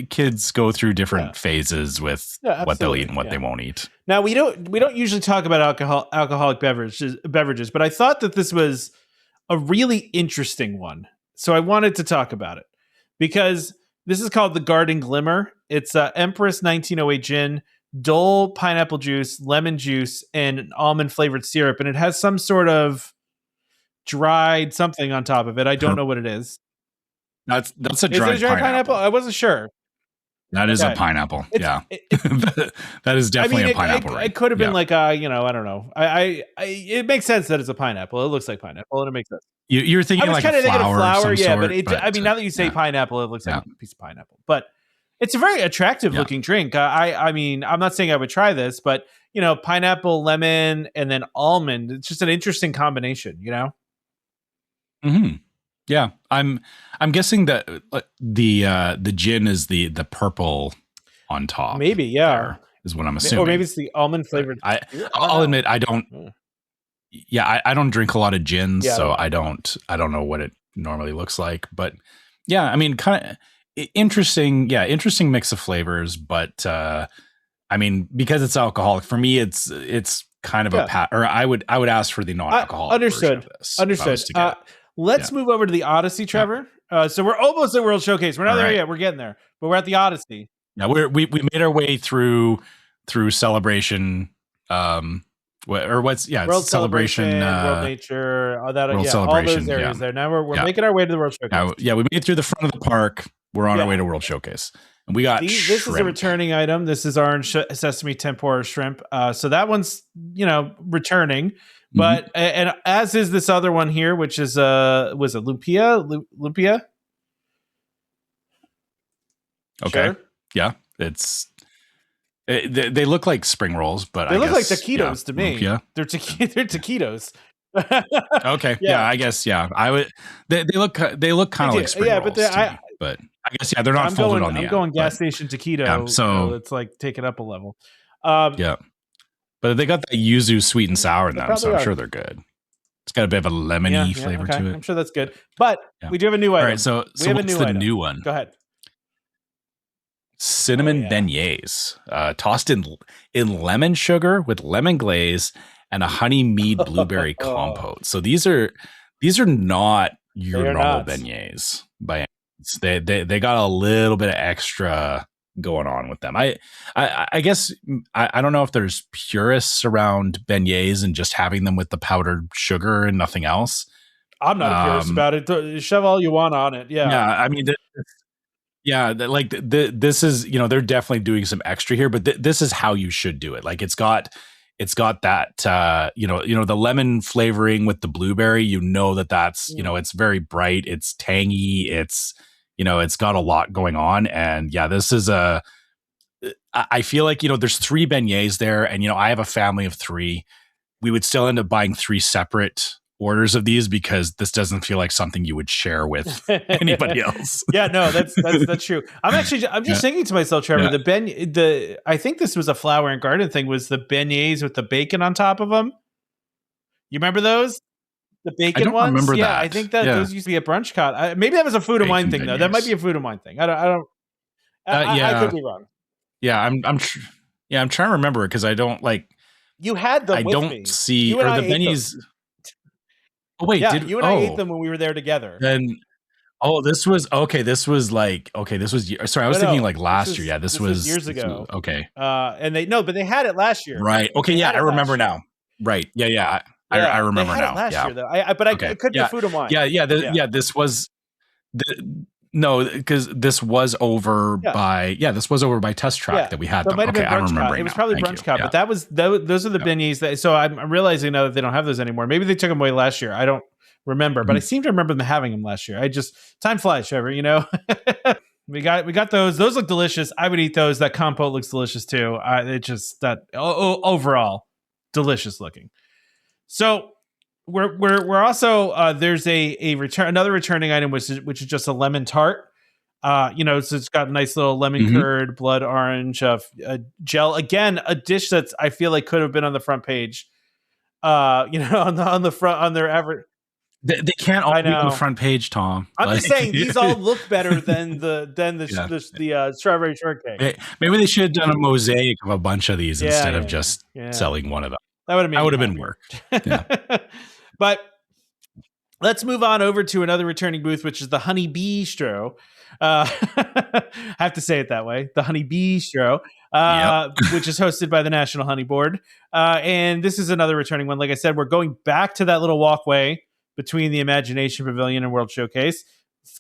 kids go through different phases with what they'll eat and what they won't eat. Now we don't usually talk about alcoholic beverages, but I thought that this was a really interesting one. So I wanted to talk about it because this is called the Garden Glimmer. It's Empress 1908 gin, Dole pineapple juice, lemon juice, and an almond flavored syrup. And it has some sort of dried something on top of it. I don't know what it is. That's a dried pineapple. I wasn't sure. That is a pineapple. That is definitely a pineapple. It could have been like I don't know. It makes sense that it's a pineapple. It looks like pineapple, and it makes sense. You're thinking like a flower, but I mean, now that you say pineapple, it looks like a piece of pineapple. But it's a very attractive looking drink. I mean, I'm not saying I would try this, but pineapple, lemon, and then almond. It's just an interesting combination. Mm-hmm. Yeah, I'm guessing that the gin is the purple on top. Maybe, there, is what I'm assuming. Or maybe it's the almond flavored. I'll admit I don't. Yeah, I don't drink a lot of gins, so I don't know what it normally looks like. But yeah, I mean, kind of interesting. Yeah, interesting mix of flavors. But I mean, because it's alcoholic, for me, it's kind of a or I would ask for the non-alcoholic version of this. Understood. Let's move over to the Odyssey, Trevor. So we're almost at World Showcase. We're not there yet. We're getting there, but we're at the Odyssey. Yeah, we made our way through Celebration. World Celebration, World Nature, all that. World Celebration, all those areas there. Now we're making our way to the World Showcase. We made it through the front of the park. We're on our way to World Showcase, and we got this is a returning item. This is orange sesame tempura shrimp. So that one's returning. But and as is this other one here, which is was it lumpia? Okay, sure. Yeah, they look like spring rolls, but they look like taquitos to me. Lumpia. They're taquitos. Okay, I guess I would. They look kind of like spring rolls. But I guess they're not folded on the end. I'm going gas station taquito, so it's like take it up a level. But they got the yuzu sweet and sour in them, so I'm sure they're good. It's got a bit of a lemony flavor to it. I'm sure that's good. But we do have a new item. All right, so what's the new one? Go ahead. Cinnamon beignets, tossed in lemon sugar with lemon glaze and a honey mead blueberry compote. So these are not your They are normal not. beignets by any means. They got a little bit of extra going on with them. I guess I don't know if there's purists around beignets and just having them with the powdered sugar and nothing else. I'm not curious about it. Shove all you want on it. Yeah. Yeah, I mean, this is, they're definitely doing some extra here, but this is how you should do it. Like it's got that the lemon flavoring with the blueberry. That's it's very bright, it's tangy, it's got a lot going on, and this is I feel like there's 3 beignets there, and I have a family of 3. We would still end up buying 3 separate orders of these because this doesn't feel like something you would share with anybody else. Yeah, no, that's true. I'm just thinking to myself, Trevor, I think this was a Flower and Garden thing, was the beignets with the bacon on top of them. You remember those? The bacon I don't ones? remember that. I think that those used to be at Brunch. Maybe that was a Food and Wine thing, though. That might be a Food and Wine thing. I could be wrong. Yeah, I'm trying to remember it because I don't like. You had them. I with don't me. see You and or I the ate beignets. them. Oh wait, yeah, you and I ate them when we were there together. Then, this was okay. This was like okay. This was sorry. I was thinking like last year. Yeah, this was years ago. Okay. And but they had it last year. Right. Okay. Yeah, I remember now. Right. Yeah. I remember they had now. It last year though. It could be Food and Wine. Yeah. This was because this was over by Test Track that we had them. Okay, I'm remembering. It was probably Brunch Cup, but those are the beignets that. So I'm realizing now that they don't have those anymore. Maybe they took them away last year. I don't remember, but I seem to remember them having them last year. Time flies, Trevor. We got those. Those look delicious. I would eat those. That compote looks delicious too. Overall delicious looking. So we're also there's another returning item which is just a lemon tart. So it's got a nice little lemon curd, blood orange, gel. Again, a dish that I feel like could have been on the front page. On the front on their ever. They can't all be on the front page, Tom. I'm just saying these all look better than the strawberry shortcake. Maybe they should have done a mosaic of a bunch of these instead of just selling one of them. That would have been work. Yeah. But let's move on over to another returning booth, which is the Honey Bistro. I have to say it that way. The Honey Bistro, which is hosted by the National Honey Board. And this is another returning one. Like I said, we're going back to that little walkway between the Imagination Pavilion and World Showcase,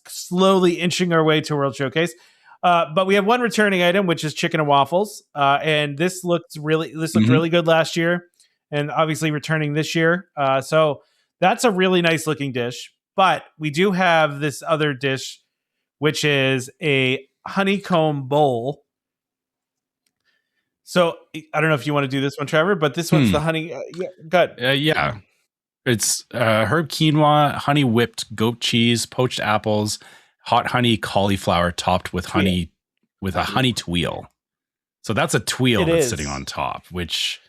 slowly inching our way to World Showcase. But we have one returning item, which is chicken and waffles. And this looked really good last year, and obviously returning this year. So that's a really nice looking dish. But we do have this other dish, which is a honeycomb bowl. So I don't know if you want to do this one, Trevor, but this one's the honey. Good. Yeah. It's herb quinoa, honey whipped goat cheese, poached apples, hot honey cauliflower topped with honey with a honey tuile. So that's a tuile that's sitting on top, which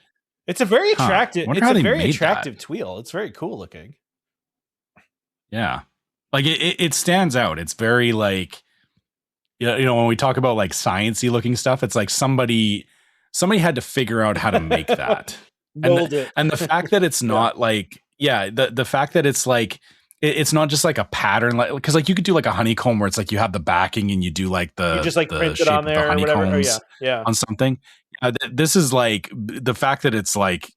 it's a very attractive. It's a very attractive tuile. It's very cool looking. Yeah, like it stands out. It's very like when we talk about like sciencey looking stuff, it's like somebody had to figure out how to make that. And the fact that it's not like the fact that it's like it's not just like a pattern, like because like you could do like a honeycomb where it's like you have the backing and you do like the print it on there or whatever. On something. This is like the fact that it's like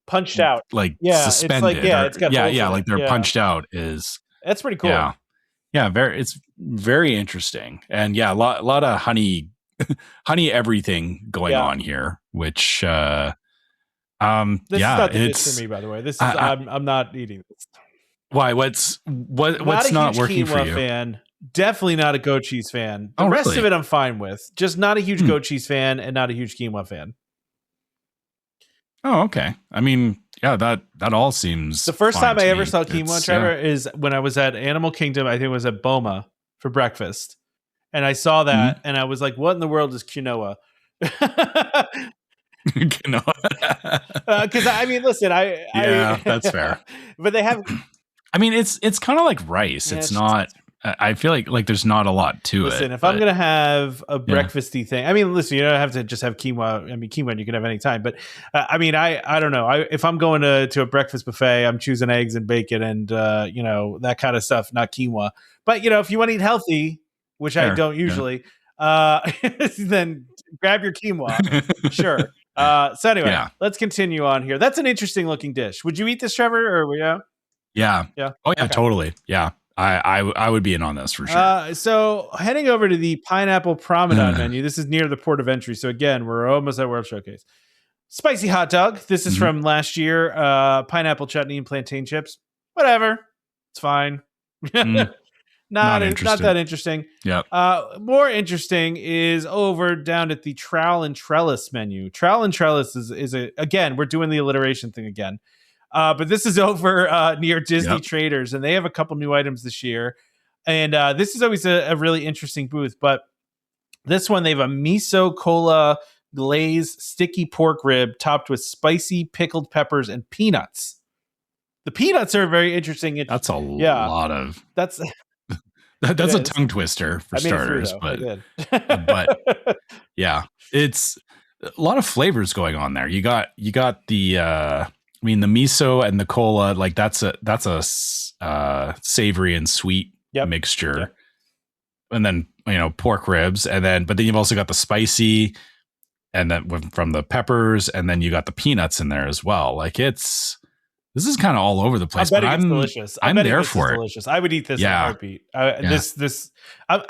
punched out, like suspended. It's got like they're punched out. That's pretty cool. Yeah, it's very interesting, and a lot of honey everything going on here, which this is not the dish for me, by the way. This is I'm not eating this. Why? What's not working for you? Fan. Definitely not a goat cheese fan. The rest of it I'm fine with. Just not a huge goat cheese fan and not a huge quinoa fan. Oh, okay. I mean, that all seems. The first time I ever saw quinoa, Trevor, is when I was at Animal Kingdom. I think it was at Boma for breakfast, and I saw that, and I was like, "What in the world is quinoa?" Because I mean, listen, that's fair. But they have. I mean, it's kind of like rice. It's not. I feel like there's not a lot to it. Listen, if I'm gonna have a breakfasty thing, I mean, listen, you don't have to just have quinoa. I mean, quinoa you can have any time, but I mean, I don't know. If I'm going to a breakfast buffet, I'm choosing eggs and bacon and you know, that kind of stuff, not quinoa. But you know, if you want to eat healthy, which I don't usually, then grab your quinoa. Sure. So anyway, let's continue on here. That's an interesting looking dish. Would you eat this, Trevor? Or Yeah. Yeah. Oh yeah, totally. Yeah. I would be in on this for sure. So heading over to the pineapple promenade menu. This is near the port of entry. So again, we're almost at World Showcase. Spicy hot dog. This is from last year. Pineapple chutney and plantain chips. Whatever. It's fine. Not that interesting. Yep. More interesting is over down at the trowel and trellis menu. Trowel and trellis is again, we're doing the alliteration thing again. But this is over near Disney Traders, and they have a couple new items this year. And this is always a really interesting booth. But this one, they have a miso cola glazed sticky pork rib topped with spicy pickled peppers and peanuts. The peanuts are very interesting. That's a lot of... That's a tongue twister for starters. But yeah, it's a lot of flavors going on there. You got the... I mean, the miso and the cola, like that's a savory and sweet mixture. Yep. And then, you know, pork ribs, but then you've also got the spicy, and then from the peppers, and then you got the peanuts in there as well. Like this is kind of all over the place. I bet it's delicious. I'm there for it. Delicious. I would eat this in a heartbeat. I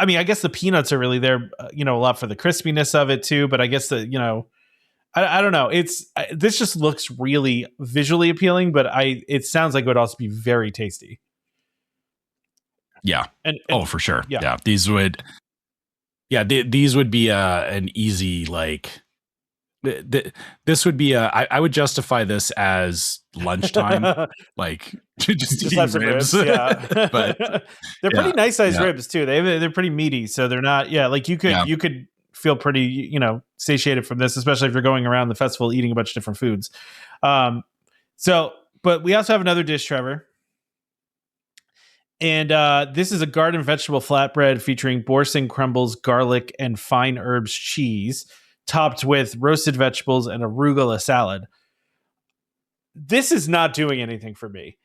mean, I guess the peanuts are really there, you know, a lot for the crispiness of it too. But I guess you know, I don't know. This just looks really visually appealing, but it sounds like it would also be very tasty. Yeah. And for sure. Yeah. These would be an easy, like, this would be I would justify this as lunchtime, like just eating ribs. But they're pretty nice sized ribs too. They're pretty meaty, so they're not. Yeah, like you could feel pretty, you know, satiated from this, especially if you're going around the festival eating a bunch of different foods. But we also have another dish, Trevor. And this is a garden vegetable flatbread featuring boursin crumbles, garlic, and fine herbs cheese, topped with roasted vegetables and arugula salad. This is not doing anything for me.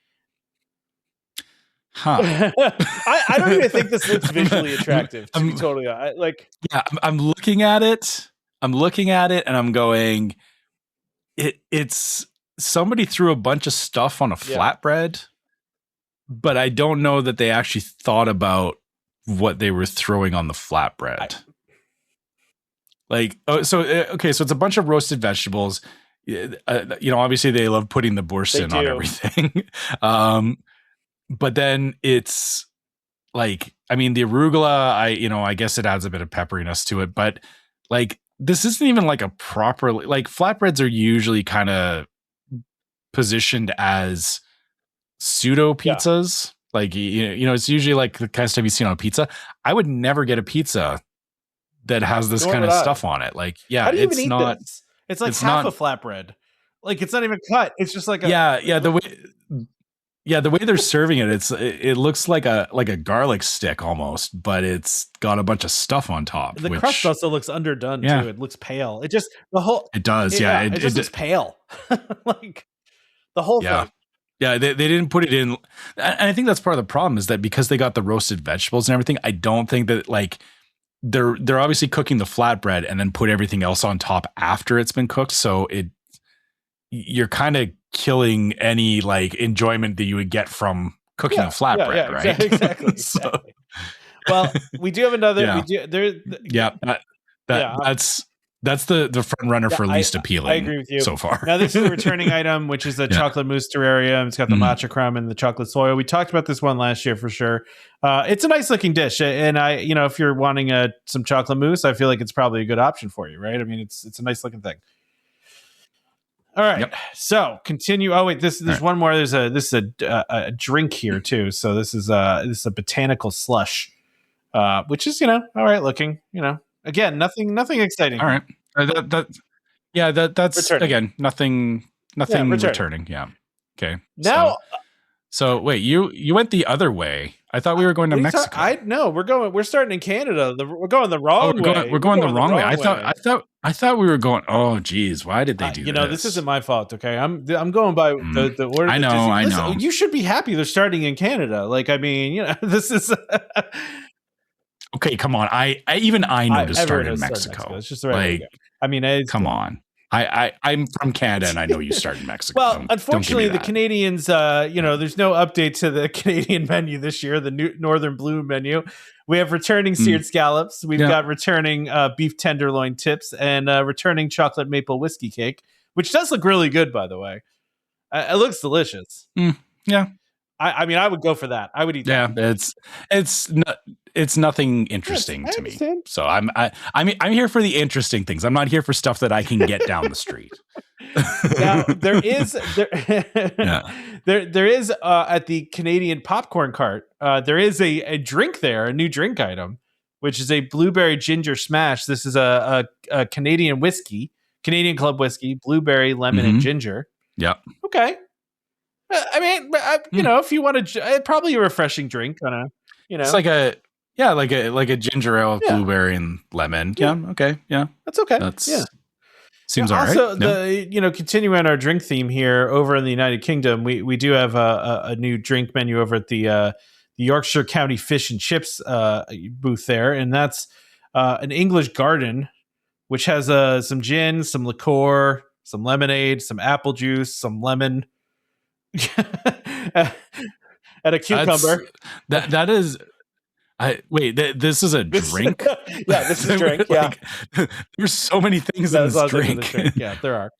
Huh. I don't even think this looks visually attractive, to be totally honest. I'm looking at it and I'm going, it's somebody threw a bunch of stuff on a flatbread, but I don't know that they actually thought about what they were throwing on the flatbread. So it's a bunch of roasted vegetables. You know, obviously they love putting the boursin on everything. But then it's like, I mean, the arugula, I guess it adds a bit of pepperiness to it, but like, this isn't even like a properly, like, flatbreads are usually kind of positioned as pseudo pizzas. Like, you know, it's usually like the kind of stuff you see on a pizza. I would never get a pizza that has this kind of stuff on it. Like, how do you even eat this? It's like half a flatbread. Like, it's not even cut. It's just like the way they're serving it, it looks like a garlic stick almost, but it's got a bunch of stuff on top. The crust also looks underdone too. It looks pale. It just it does. It just looks pale. Like the whole thing. Yeah, they didn't put it in, and I think that's part of the problem is that because they got the roasted vegetables and everything, I don't think that, like, they're obviously cooking the flatbread and then put everything else on top after it's been cooked. So you're kind of killing any like enjoyment that you would get from cooking a flatbread, right? Exactly. Well, we do have another. That's the front runner for least appealing. I agree with you so far. Now this is a returning item, which is the chocolate mousse terrarium. It's got the matcha crumb and the chocolate soil. We talked about this one last year for sure. It's a nice looking dish, and if you're wanting some chocolate mousse, I feel like it's probably a good option for you, right? I mean, it's a nice looking thing. All right, so continue. Oh wait, there's one more. This is a drink here too. So this is a botanical slush, which is all right looking. Again, nothing exciting. All right, that's returning. Again nothing returning. Yeah. Okay. Now, So wait, you went the other way. I thought we were going to Mexico. No, we're starting in Canada. We're going the wrong way. We're going the wrong way. I thought we were going. Oh, geez, why did they do this? This isn't my fault. Okay, I'm going by the order. I know. You should be happy they're starting in Canada. Like, I mean, this is. Okay, come on. I know to start in Mexico. It's just the right way. I mean, come on. I'm from Canada and I know you start in Mexico. Well, unfortunately, the Canadians, there's no update to the Canadian menu this year, the new Northern Blue menu. We have returning seared scallops. We've got returning beef tenderloin tips and returning chocolate maple whiskey cake, which does look really good, by the way. It looks delicious. Yeah. I mean, I would go for that. I would eat that. Yeah, it's nothing interesting to me. So I'm here for the interesting things. I'm not here for stuff that I can get down the street. Now there is at the Canadian popcorn cart. There is a drink there, a new drink item, which is a blueberry ginger smash. This is a Canadian whiskey, Canadian Club whiskey, blueberry, lemon, and ginger. Yeah. Okay. I mean, if you want to, probably a refreshing drink on a, it's like a ginger ale with blueberry and lemon. Yeah. Okay. Yeah. That's okay. Seems all right. Also, continuing on our drink theme here over in the United Kingdom, we do have a new drink menu over at the Yorkshire County Fish and Chips booth there, and that's an English Garden, which has some gin, some liqueur, some lemonade, some apple juice, some lemon. And a cucumber. That is. This is a drink. Yeah, this is a drink. Yeah, there's so many things in this drink. Yeah, there are.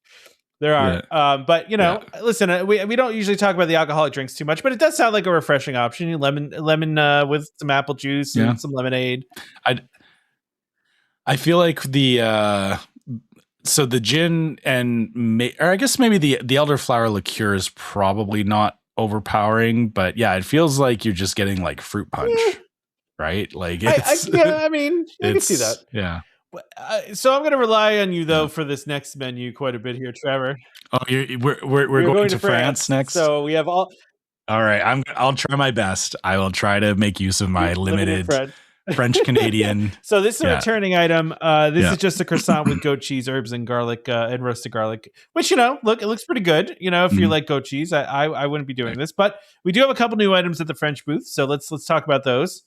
Yeah. But listen, we don't usually talk about the alcoholic drinks too much, but it does sound like a refreshing option. Lemon with some apple juice and some lemonade. I feel like the gin or I guess maybe the elderflower liqueur is probably not overpowering, but yeah, it feels like you're just getting like fruit punch, right? Like it's, I can see that. Yeah. So I'm going to rely on you though for this next menu quite a bit here, Trevor. Oh, we're going to France next. So we have all right. I'll try my best. I will try to make use of my limited French Canadian. So this is a returning item. This is just a croissant with goat cheese, herbs, and garlic, and roasted garlic. Which look, it looks pretty good. If you like goat cheese, I wouldn't be doing this, but we do have a couple new items at the French booth. So let's talk about those.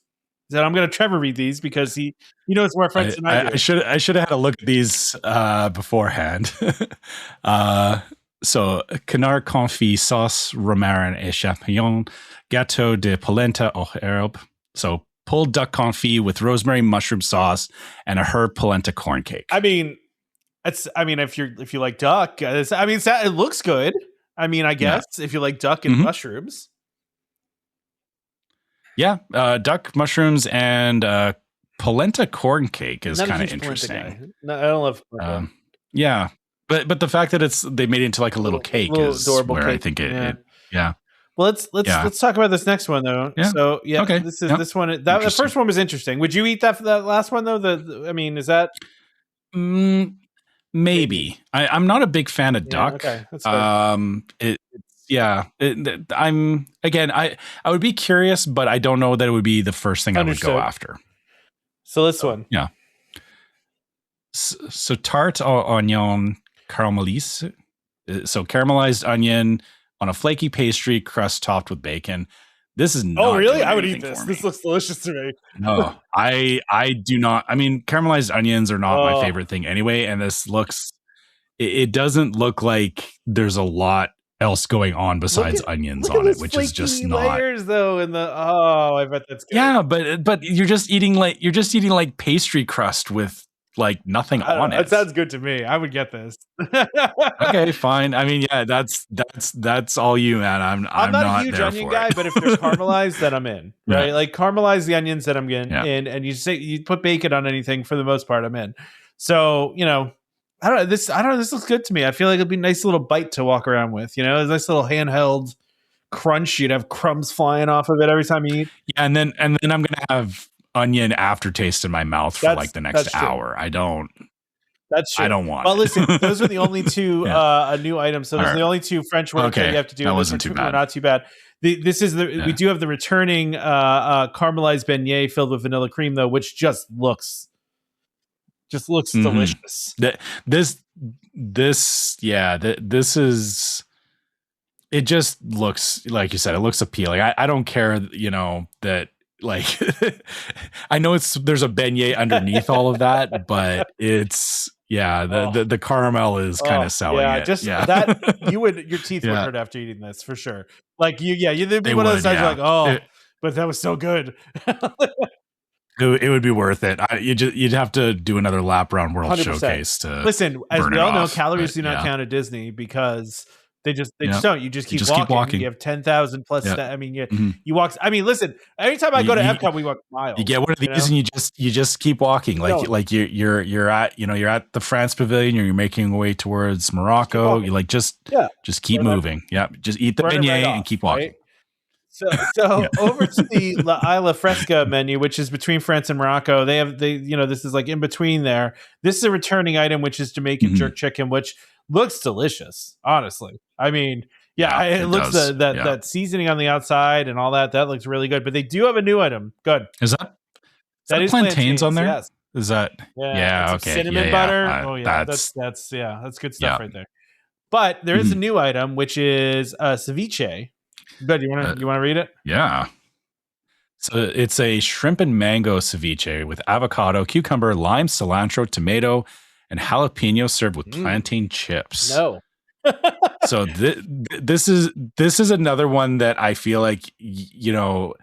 So I'm going to Trevor read these because he knows more French than I do. I should have had a look at these beforehand. So canard confit, sauce romarin et champignon, gâteau de polenta aux herbes. So pulled duck confit with rosemary mushroom sauce and a herb polenta corn cake. I mean, if you like duck, it looks good. I mean, I guess if you like duck and mushrooms. Yeah, duck, mushrooms, and polenta corn cake is kind of interesting. No, I don't love polenta. Yeah, but the fact that they made it into like a little cake is adorable where cake. I think it. Well, let's talk about this next one though. Yeah. So okay. This one. The first one was interesting. Would you eat that last one though? Is that? Maybe. I'm not a big fan of duck. Okay, that's fair. I would be curious, but I don't know that it would be the first thing I would go after. So this one. Yeah. So tarte au oignon caramelise. So caramelized onion on a flaky pastry crust topped with bacon. This is not. Oh, really? I would eat this. This looks delicious to me. No, I do not. I mean, caramelized onions are not my favorite thing anyway. And this looks, it doesn't look like there's a lot else going on besides onions on it, which is just not layers though. I bet that's good. Yeah, but you're just eating like pastry crust with like nothing on it. That sounds good to me. I would get this. Okay, fine. I mean, yeah, that's all you, man. I'm not a huge onion guy, but if they're caramelized, then I'm in. Right, like caramelize the onions that I'm in, and you put bacon on anything for the most part, I'm in. So I don't know. This looks good to me. I feel like it'd be a nice little bite to walk around with. A nice little handheld crunch. You'd have crumbs flying off of it every time you eat. Yeah, and then I'm gonna have onion aftertaste in my mouth for like the next hour. I don't. That's true. I don't want Well, it. listen, those are the only two new items. So those are the only two French words that you have to do. That Those wasn't too bad. Not too bad. This is we do have the returning caramelized beignet filled with vanilla cream though, which just looks delicious. This is. It just looks, like you said, it looks appealing. I don't care, that, like, I know there's a beignet underneath all of that, but it's, the caramel is kind of selling it. That your teeth would hurt after eating this for sure. Like there'd be one of those times you're like, but that was so good. It would be worth it. You'd have to do another lap around World 100%. Showcase to listen. As we all know, calories do not count at Disney because they just don't. You just keep walking. You have 10,000 plus. I mean, you walk. I mean, listen. Every time I go to Epcot, we walk miles. You get one of these, and you just keep walking. Like you're at the France Pavilion. You're making your way towards Morocco. You just keep moving. Yeah, just eat the beignet and keep walking. Right? So over to the La Isla Fresca menu, which is between France and Morocco. This is like in between there. This is a returning item, which is Jamaican jerk chicken, which looks delicious. Honestly, I mean, it looks that seasoning on the outside and all that looks really good. But they do have a new item. Good. Is that plantains on there? Yes. Is that? Yeah. Okay. Cinnamon butter. That's good stuff right there. But there is a new item, which is ceviche. Good. You want to read it? Yeah. So it's a shrimp and mango ceviche with avocado, cucumber, lime, cilantro, tomato, and jalapeno served with plantain chips. No. So this is another one that I feel like you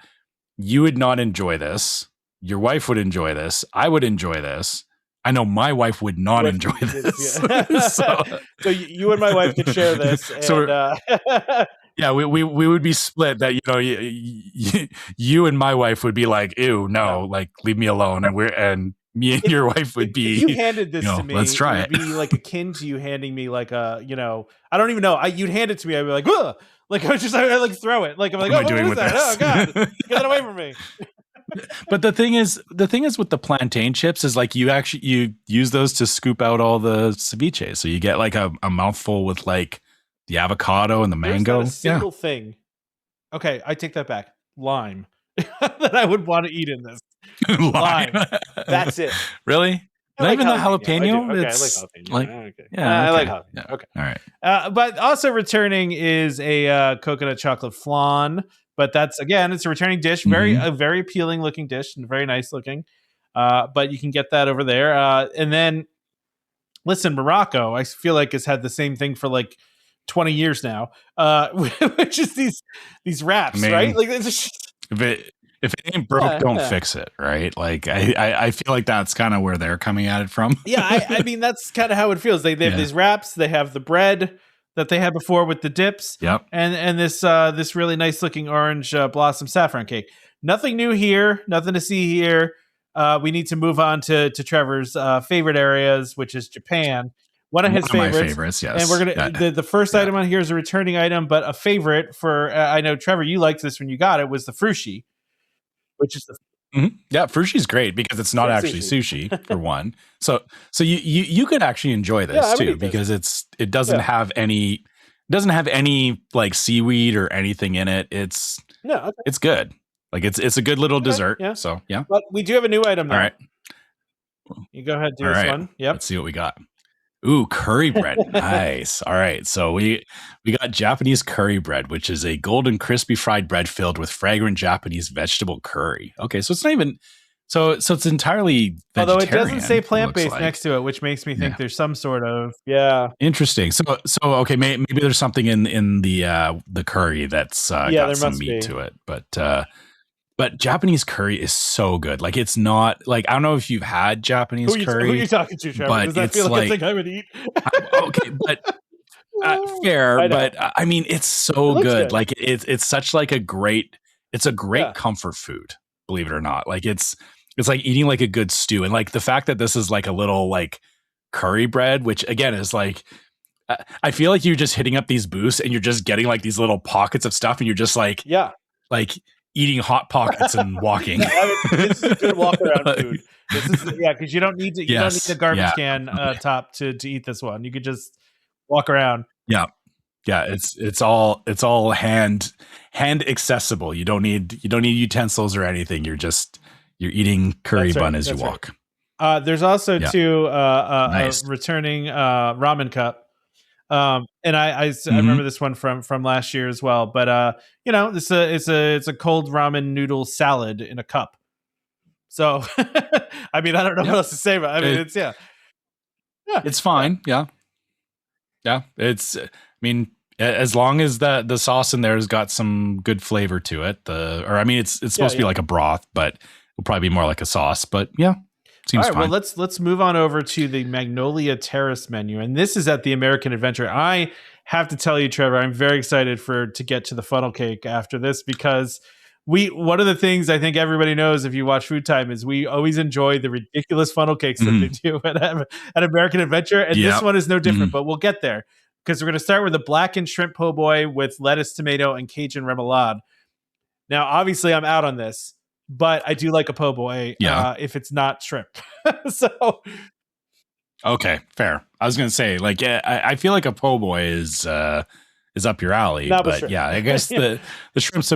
would not enjoy this. Your wife would enjoy this. I would enjoy this. I know my wife would not enjoy this. So you and my wife could share this. Yeah, we would be split. That you and my wife would be like, ew, no, like leave me alone, and me and your wife would be. If you handed this to me, let's try it. It'd be like akin to you handing me like I don't even know. You'd hand it to me. I'd be like, ugh! Like I like throw it. Like I'm like, what is that? Oh God, get that away from me. But the thing is with the plantain chips is like you use those to scoop out all the ceviche, so you get like a mouthful with like the avocado and the mango. There's not a single thing. Okay, I take that back. Lime that I would want to eat in this. Lime. That's it. Really? Not even the jalapeno? Okay, I like jalapeno. I like jalapeno. Yeah. Okay. All right. But also returning is a coconut chocolate flan. But that's, again, it's a returning dish. A very appealing looking dish and very nice looking. But you can get that over there. And then, listen, Morocco, I feel like has had the same thing for like 20 years now, which is these wraps, right? Like it's if it ain't broke, don't fix it, right? Like I feel like that's kind of where they're coming at it from. I mean that's kind of how it feels. They have these wraps. They have the bread that they had before with the dips. Yep. And this really nice looking orange blossom saffron cake. Nothing new here. Nothing to see here. We need to move on to Trevor's favorite areas, which is Japan. One of his favorites. My favorites, yes. And we're gonna the first item on here is a returning item, but a favorite for I know Trevor, you liked this when you got it, was the frushi, which is the frushi's great because it's not actually sushi for one. So you could actually enjoy this too because it doesn't have any like seaweed or anything in it. It's good. Like it's a good little dessert. Yeah. So but we do have a new item now. All right. You go ahead, do this one. Yep. Let's see what we got. Ooh, curry bread. Nice. All right. So we got Japanese curry bread, which is a golden crispy fried bread filled with fragrant Japanese vegetable curry. Okay, so it's not even it's entirely vegetarian. Although it doesn't say plant-based next to it, which makes me think there's some sort of interesting. So okay, maybe there's something in the curry that's got some meat to it. But Japanese curry is so good. Like it's not like I don't know if you've had Japanese curry. Who are you talking to, Trevor? Does that feel like a thing I would eat? Okay, but fair. But I mean, it's so good. Like it's such like a great comfort food. Believe it or not, like it's like eating like a good stew. And like the fact that this is like a little like curry bread, which again is like I feel like you're just hitting up these booths and you're just getting like these little pockets of stuff, and you're just like eating Hot Pockets and walking. This is good walk around food. This is because you don't need to. You don't need a garbage can top to eat this one. You could just walk around. Yeah. It's all hand accessible. You don't need utensils or anything. You're eating curry bun as you walk. There's also a returning ramen cup. And I remember this one from last year as well. But it's a cold ramen noodle salad in a cup. So I mean, I don't know what else to say about it. I mean, it's fine. Yeah. It's, I mean, as long as the sauce in there has got some good flavor to it, it's supposed to be like a broth, but it'll probably be more like a sauce. But yeah, seems fine. Well, let's move on over to the Magnolia Terrace menu, and this is at the American Adventure. I have to tell you, Trevor, I'm very excited to get to the funnel cake after this, because one of the things I think everybody knows if you watch Food Time is we always enjoy the ridiculous funnel cakes that they do at American Adventure, and this one is no different. But we'll get there, because we're going to start with a blackened shrimp po' boy with lettuce, tomato, and Cajun remoulade. Now, obviously, I'm out on this, but I do like a po' boy if it's not shrimp. So, okay, fair. I was going to say, I feel like a po' boy is up your alley, but I guess the shrimp's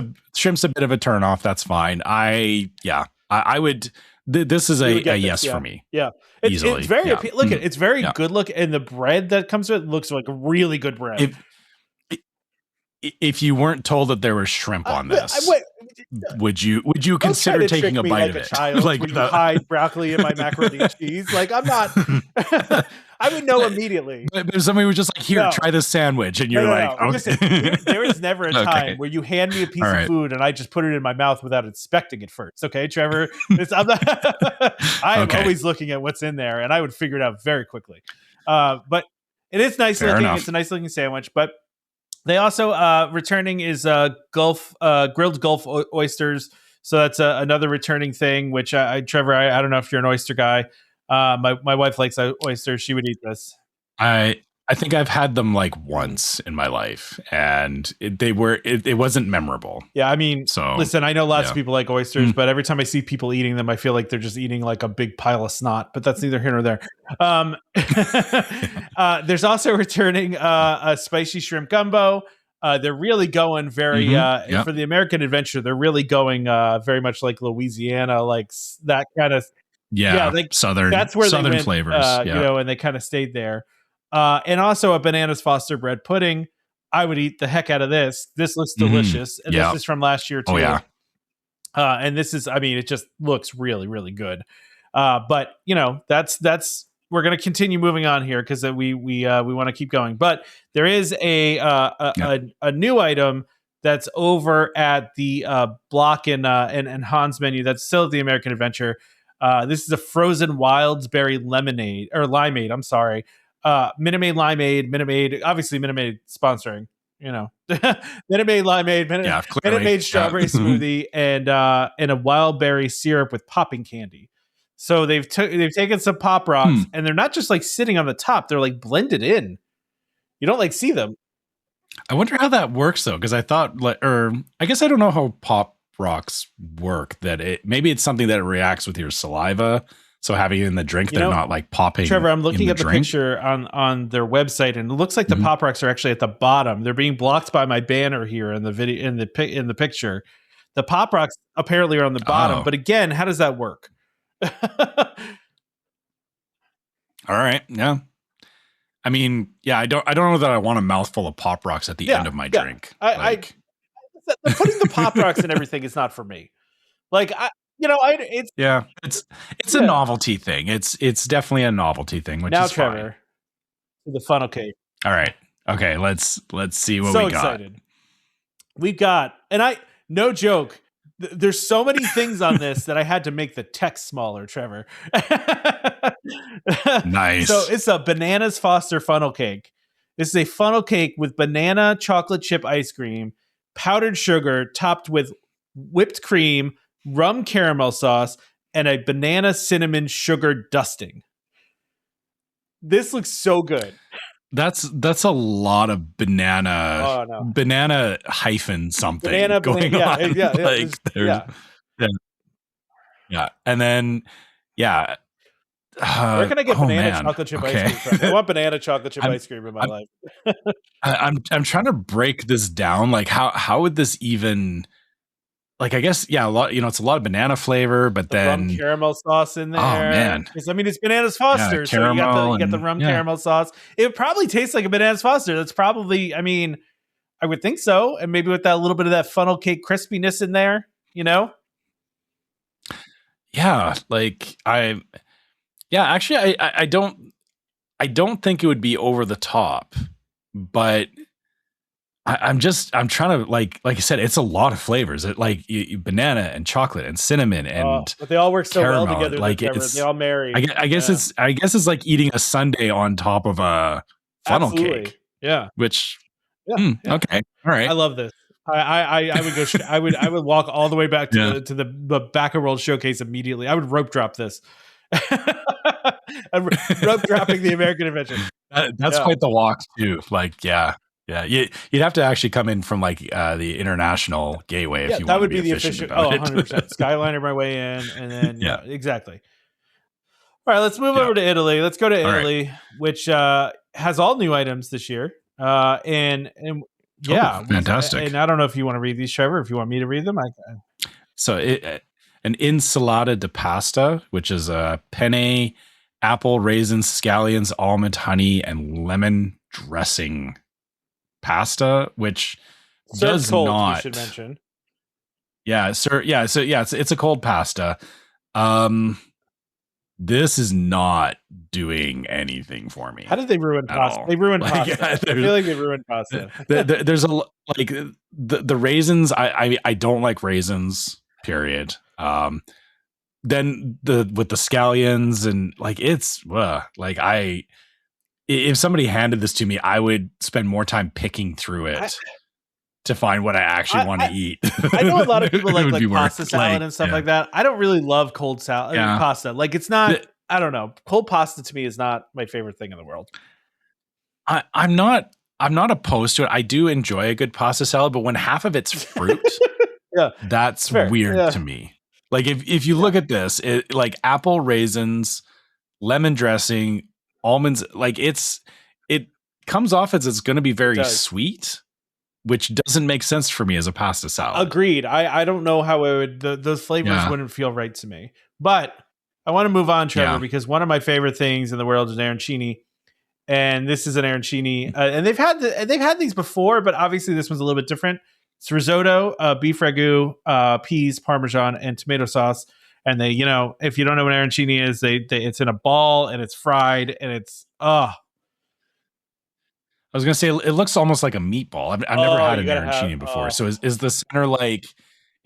a bit of a turnoff. That's fine. I would. This is a yes for me. Yeah, easily. It's very look. It's very good look, and the bread that comes with it looks like really good bread. If you weren't told that there was shrimp on this, would you consider taking a bite of it? Like you hide broccoli in my macaroni and cheese. Like I'm not. I would know immediately. But if somebody was just like, here, try this sandwich, and you're like, okay. Listen, there is never a time where you hand me a piece of food and I just put it in my mouth without inspecting it first. Okay, Trevor? I'm always looking at what's in there, and I would figure it out very quickly. But it is nice looking. Enough. It's a nice looking sandwich. But they also returning is grilled Gulf oysters. So that's another returning thing, which Trevor, I don't know if you're an oyster guy. My wife likes oysters. She would eat this. I think I've had them like once in my life, and it wasn't memorable. Yeah, I mean, listen, I know lots of people like oysters, but every time I see people eating them, I feel like they're just eating like a big pile of snot. But that's neither here nor there. There's also returning a spicy shrimp gumbo. They're really going very for the American Adventure. They're really going very much like Louisiana, like that kind of. Like southern. That's where southern they went, flavors, and they kind of stayed there. And also a bananas Foster bread pudding. I would eat the heck out of this. This looks delicious, and this is from last year too. Oh yeah. And this is, I mean, it just looks really, really good. But that's we're going to continue moving on here because we want to keep going. But there is a new item that's over at the Block and Hans menu. That's still at the American Adventure. This is a frozen Wildsberry limeade. I'm sorry. Minute Maid limeade, obviously Minute Maid sponsoring, Minute Maid limeade, Minute Maid strawberry smoothie, and a wildberry syrup with popping candy. So they've taken some Pop Rocks and they're not just like sitting on the top; they're like blended in. You don't like see them. I wonder how that works though, because I thought, I guess I don't know how Pop Rocks work. Maybe it's something that reacts with your saliva. So having it in the drink, they're not like popping. Trevor, I'm looking at the picture on their website, and it looks like the Pop Rocks are actually at the bottom. They're being blocked by my banner here in the video in the picture. The Pop Rocks apparently are on the bottom, but again, how does that work? All right, yeah. I mean, I don't know that I want a mouthful of Pop Rocks at the end of my drink. Putting the Pop Rocks and everything is not for me. It's a novelty thing. It's definitely a novelty thing. Which now, is Trevor, fine. The funnel cake. All right, okay. Let's see what we got. Excited. We got, and no joke. There's so many things on this that I had to make the text smaller, Trevor. Nice. So it's a bananas Foster funnel cake. This is a funnel cake with banana chocolate chip ice cream, powdered sugar, topped with whipped cream, rum caramel sauce, and a banana cinnamon sugar dusting. This looks so good. That's a lot of banana banana hyphen something going yeah, on. yeah, Like there's yeah. And then where can I get banana man. chocolate chip Okay. ice cream from? I want banana chocolate chip ice cream in my life. I'm trying to break this down. Like how would this even, like, I guess, a lot, it's a lot of banana flavor, but then rum caramel sauce in there. Oh man. Because I mean it's Bananas Foster, so you got the rum caramel sauce. It probably tastes like a Bananas Foster. That's probably, I mean, I would think so. And maybe with that little bit of that funnel cake crispiness in there, Yeah, like actually I don't think it would be over the top, but I'm trying to like I said, it's a lot of flavors. It like banana and chocolate and cinnamon and but they all work so caramel. well together. Like they all marry. I guess it's like eating a sundae on top of a funnel cake. Yeah. Which okay, all right. I love this. I would go. I would walk all the way back to the Back of World showcase immediately. I would rope drop this. I'm rope dropping the American invention. That's quite the walk too. Like you'd have to actually come in from like the international gateway if you want to be that would be the official. 100%. Skyliner my way in, and then exactly. All right, let's move over to Italy. Let's go to Italy, which has all new items this year. And fantastic. And I don't know if you want to read these, Trevor. If you want me to read them, So an insalata di pasta, which is a penne, apple, raisins, scallions, almond, honey, and lemon dressing pasta, which does cold, not. You should mention. Yeah, sir. Yeah, so it's a cold pasta. This is not doing anything for me. How did they ruin pasta? They ruined pasta. I feel like they ruined pasta. There's like the raisins. I don't like raisins. Period. Then with the scallions and like it's like if somebody handed this to me, I would spend more time picking through it to find what I actually want to eat. I know a lot of people like pasta salad and stuff like that. I don't really love cold salad pasta. Like it's not. I don't know. Cold pasta to me is not my favorite thing in the world. I'm not opposed to it. I do enjoy a good pasta salad, but when half of it's fruit, that's weird to me. Like if you look at this, it like apple, raisins, lemon dressing, almonds, like it comes off as it's going to be very sweet, which doesn't make sense for me as a pasta salad. Agreed. I don't know how it would, those flavors wouldn't feel right to me, but I want to move on, Trevor, because one of my favorite things in the world is arancini. And this is an arancini, and they've had these before, but obviously this one's a little bit different. It's risotto, beef ragu, peas, parmesan, and tomato sauce. And they, if you don't know what arancini is, it's in a ball and it's fried and it's I was gonna say it looks almost like a meatball. I've never had an arancini before. So is the center like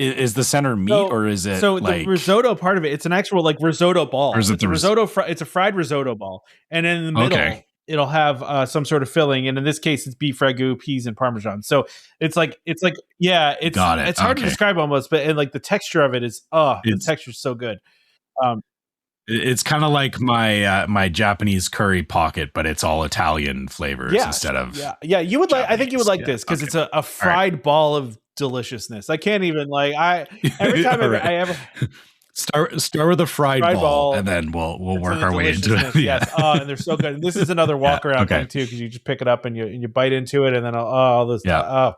is the center meat or is it like the risotto part of it? It's an actual like risotto ball. Or is it the risotto? It's a fried risotto ball, and in the middle. It'll have some sort of filling, and in this case, it's beef ragu, peas, and parmesan. So it's hard to describe almost, but and like the texture of it is the texture's so good. It's kind of like my Japanese curry pocket, but it's all Italian flavors instead of You would Japanese. I think you would like this because it's a fried ball of deliciousness. I can't even every time I ever. Start with a fried ball, and then we'll work our way into it. Yes, and they're so good. And this is another walk around thing too, because you just pick it up and you bite into it, and then all this. But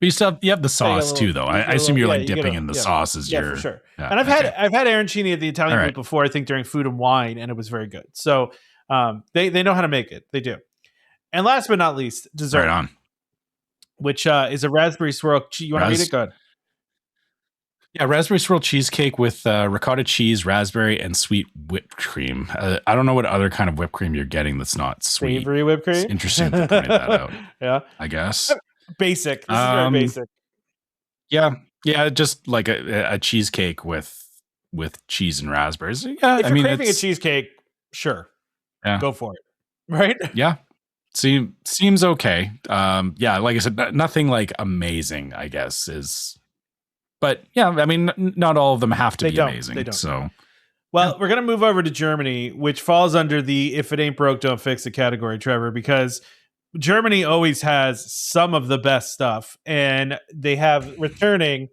you have the sauce too, though. I assume you're like dipping in the sauce as your for sure. And I've had arancini at the Italian booth before. I think during Food and Wine, and it was very good. So they know how to make it. They do. And last but not least, dessert, right on. Which is a raspberry swirl. You want to read it? Go ahead. Yeah, raspberry swirl cheesecake with ricotta cheese, raspberry, and sweet whipped cream. I don't know what other kind of whipped cream you're getting that's not sweet. Savory whipped cream? It's interesting to point that out. Yeah. I guess. Basic. This is very basic. Yeah, just like a cheesecake with cheese and raspberries. Yeah, if you're craving a cheesecake, sure. Yeah. Go for it. Right? Yeah. Seems okay. Yeah, like I said, nothing like amazing, I guess, is... But yeah, I mean, not all of them have to be amazing. They don't. So, we're going to move over to Germany, which falls under the "if it ain't broke, don't fix it" category, Trevor, because Germany always has some of the best stuff, and they have returning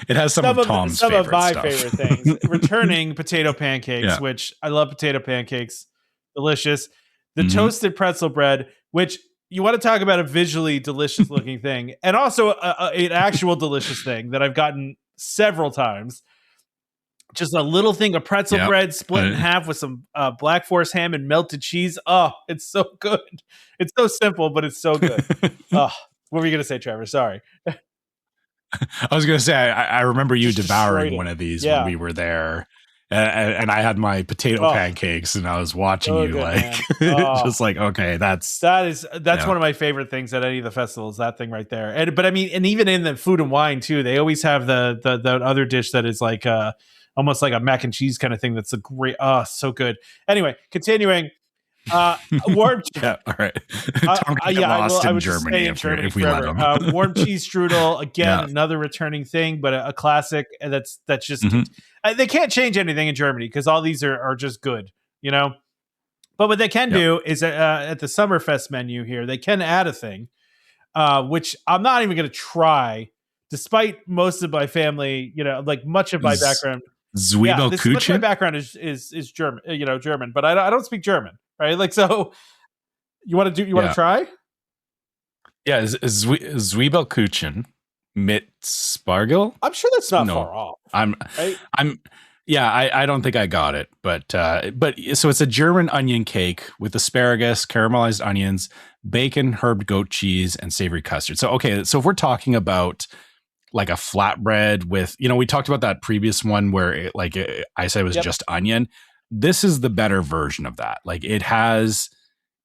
it has some of Tom's some favorite of my stuff. favorite things. Returning potato pancakes, Yeah. which I love potato pancakes, delicious. The Mhm. toasted pretzel bread, which you want to talk about a visually delicious looking thing, and also an actual delicious thing that I've gotten several times. Just a little thing of pretzel Yep. bread split in half with some Black Forest ham and melted cheese. Oh, it's so good. It's so simple, but it's so good. Oh, what were you going to say, Trevor? Sorry. I was going to say, I remember you Just devouring destroyed it. one of these Yeah. when we were there. And I had my potato Oh, pancakes, and I was watching so you good, like, man. just like, okay, that's That's one of my favorite things at any of the festivals. That thing right there. But I mean, and even in the food and wine too, they always have the other dish that is like almost like a mac and cheese kind of thing. That's a great. Oh, so good. Anyway, continuing. Warm. yeah, all right. Tom can get lost in Germany if we let him. Warm cheese strudel again, Yeah. another returning thing, but a classic. And that's just Mhm. they can't change anything in Germany because all these are just good, you know. But what they can do is at the Summerfest menu here, they can add a thing, which I'm not even going to try, despite most of my family, you know, like much of my background. Zwiebelkuchen? Much of my background is German, you know, German, but I don't speak German, right? Like, so you want to try? Yeah, Zwiebelkuchen mit Spargel. I'm sure that's not far off. I don't think I got it, but so it's a German onion cake with asparagus, caramelized onions, bacon, herb goat cheese, and savory custard. So so if we're talking about like a flatbread with, you know, we talked about that previous one where I said it was just onion. This is the better version of that. Like it has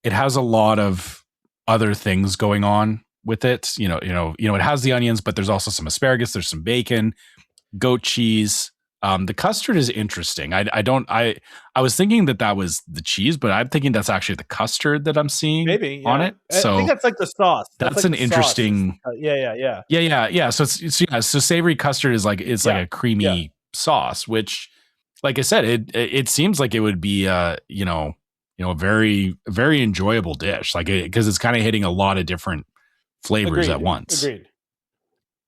a lot of other things going on with it. You know, it has the onions, but there's also some asparagus, there's some bacon, goat cheese. The custard is interesting. I was thinking that was the cheese, but I'm thinking that's actually the custard that I'm seeing on it. So I think that's like the sauce. That's like an interesting. Yeah. So so savory custard is like like a creamy sauce, which, like I said, it seems like it would be a very, very enjoyable dish, like because it's kind of hitting a lot of different flavors at once. Agreed.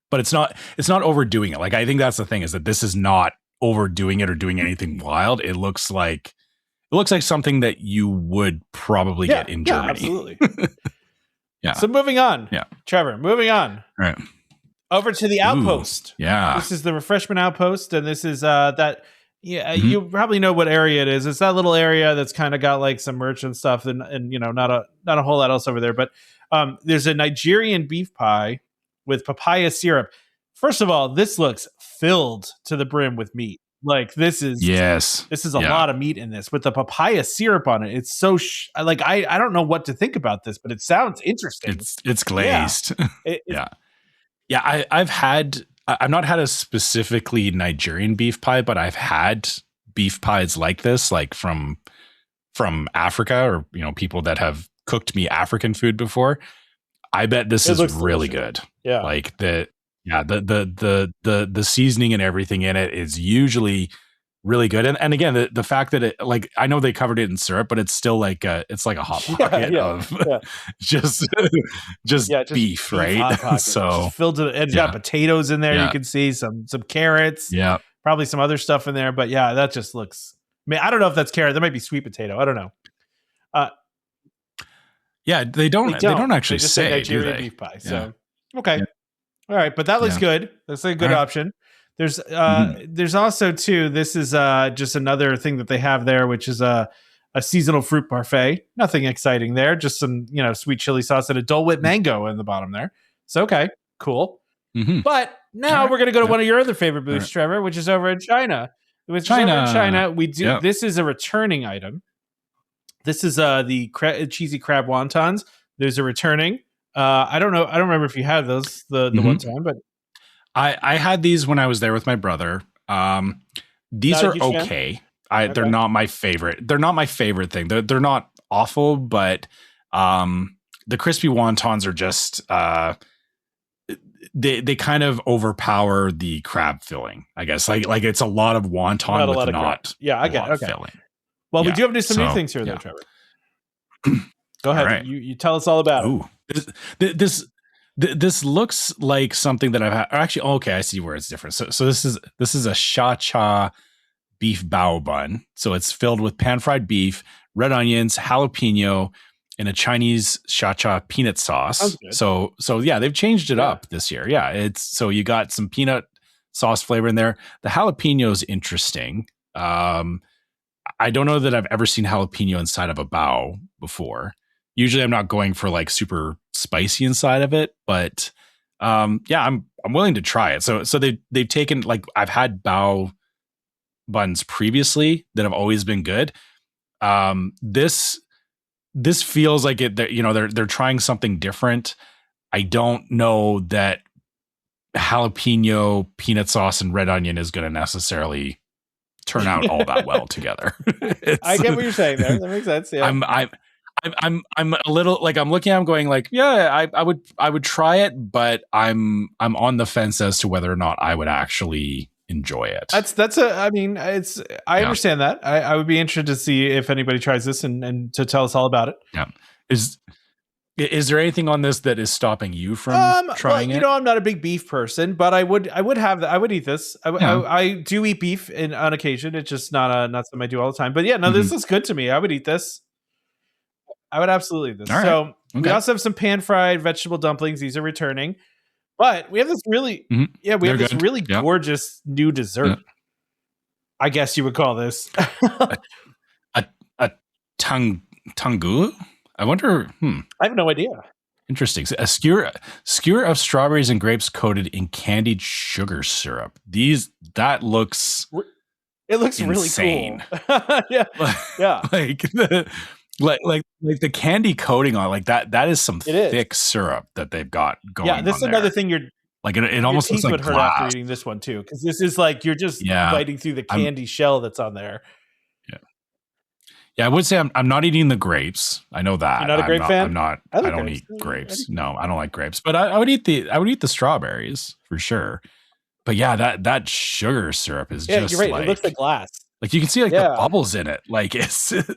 But it's not overdoing it. Like I think that's the thing, is that this is not overdoing it or doing anything wild. It looks like something that you would probably get in Germany. Absolutely. Yeah. So moving on. Yeah. Trevor, moving on. All right. Over to the Outpost. Yeah. This is the Refreshment Outpost, and this is that. Yeah, you probably know what area it is. It's that little area that's kind of got like some merch and stuff, and you know, not a whole lot else over there. But there's a Nigerian beef pie with papaya syrup. First of all, this looks filled to the brim with meat. Like this is a lot of meat in this with the papaya syrup on it. It's so I don't know what to think about this, but it sounds interesting. It's glazed. Yeah. I've not had a specifically Nigerian beef pie, but I've had beef pies like this, like from Africa, or you know, people that have cooked me African food before. I bet this is really good. Yeah. Like the seasoning and everything in it is usually really good. And again, the fact that it, like, I know they covered it in syrup, but it's still like it's like a hot pocket of just beef, right? So just filled to the edge. Got potatoes in there. You can see some carrots. Yeah. Probably some other stuff in there. But yeah, that just looks, I mean, I don't know if that's carrot. That might be sweet potato. I don't know. They don't actually say Nigerian beef pie. So okay. All right, but that looks good. That's a good option. There's also too, this is just another thing that they have there, which is a seasonal fruit parfait. Nothing exciting there, just some, you know, sweet chili sauce and a Dole Whip mango in the bottom there. So okay, cool. But now we're gonna go to one of your other favorite booths, Trevor, which is over in China. China, we do this is a returning item. This is the cheesy crab wontons. There's a returning. I don't know. I don't remember if you had those the one time, but I had these when I was there with my brother. These are okay. They're not my favorite. They're not my favorite thing. They're not awful, but the crispy wontons are just they kind of overpower the crab filling, I guess. Like it's a lot of wonton with not I get it. Okay. filling. Well, we do have to do some new things here, though, Trevor. Go ahead. right. You tell us all about it. Ooh, this looks like something that I've had. Actually, okay, I see where it's different. So this is a sha cha beef bao bun. So it's filled with pan fried beef, red onions, jalapeno, and a Chinese sha cha peanut sauce. So yeah, they've changed it up this year. Yeah, it's so you got some peanut sauce flavor in there. The jalapeno is interesting. I don't know that I've ever seen jalapeno inside of a bao before. Usually I'm not going for like super spicy inside of it, but yeah, I'm willing to try it. So they've taken, like, I've had bao buns previously that have always been good. This feels like it, they're trying something different. I don't know that jalapeno, peanut sauce, and red onion is going to necessarily turn out all that well together. I get what you're saying there. That makes sense. Yeah. I'm a little like, I'm looking, I'm going like, yeah, I would try it, but I'm on the fence as to whether or not I would actually enjoy it. I understand that. I would be interested to see if anybody tries this and to tell us all about it. Yeah. Is there anything on this that is stopping you from trying it? I'm not a big beef person, but I would eat this. I do eat beef on occasion. It's just not something I do all the time. But yeah, no, this looks good to me. I would eat this. I would absolutely eat this. Right. So we also have some pan fried vegetable dumplings. These are returning, but we have this really, this really gorgeous new dessert. Yeah. I guess you would call this a tangu. I wonder. I have no idea. Interesting. A skewer of strawberries and grapes coated in candied sugar syrup. That looks. It looks insane. Really cool. Yeah. Like the candy coating on that is some thick syrup that they've got going. Yeah, this is another thing you're like. It almost looks like hurt after eating this one too, because this is like you're just biting through the candy shell that's on there. Yeah, I would say I'm not eating the grapes. I know that. You're not a grape fan? I'm not. I don't eat grapes. No, I don't like grapes. But I would eat the strawberries for sure. But yeah, that sugar syrup is just you're right. Like, it looks like glass. Like you can see the bubbles in it. Like it's crazy.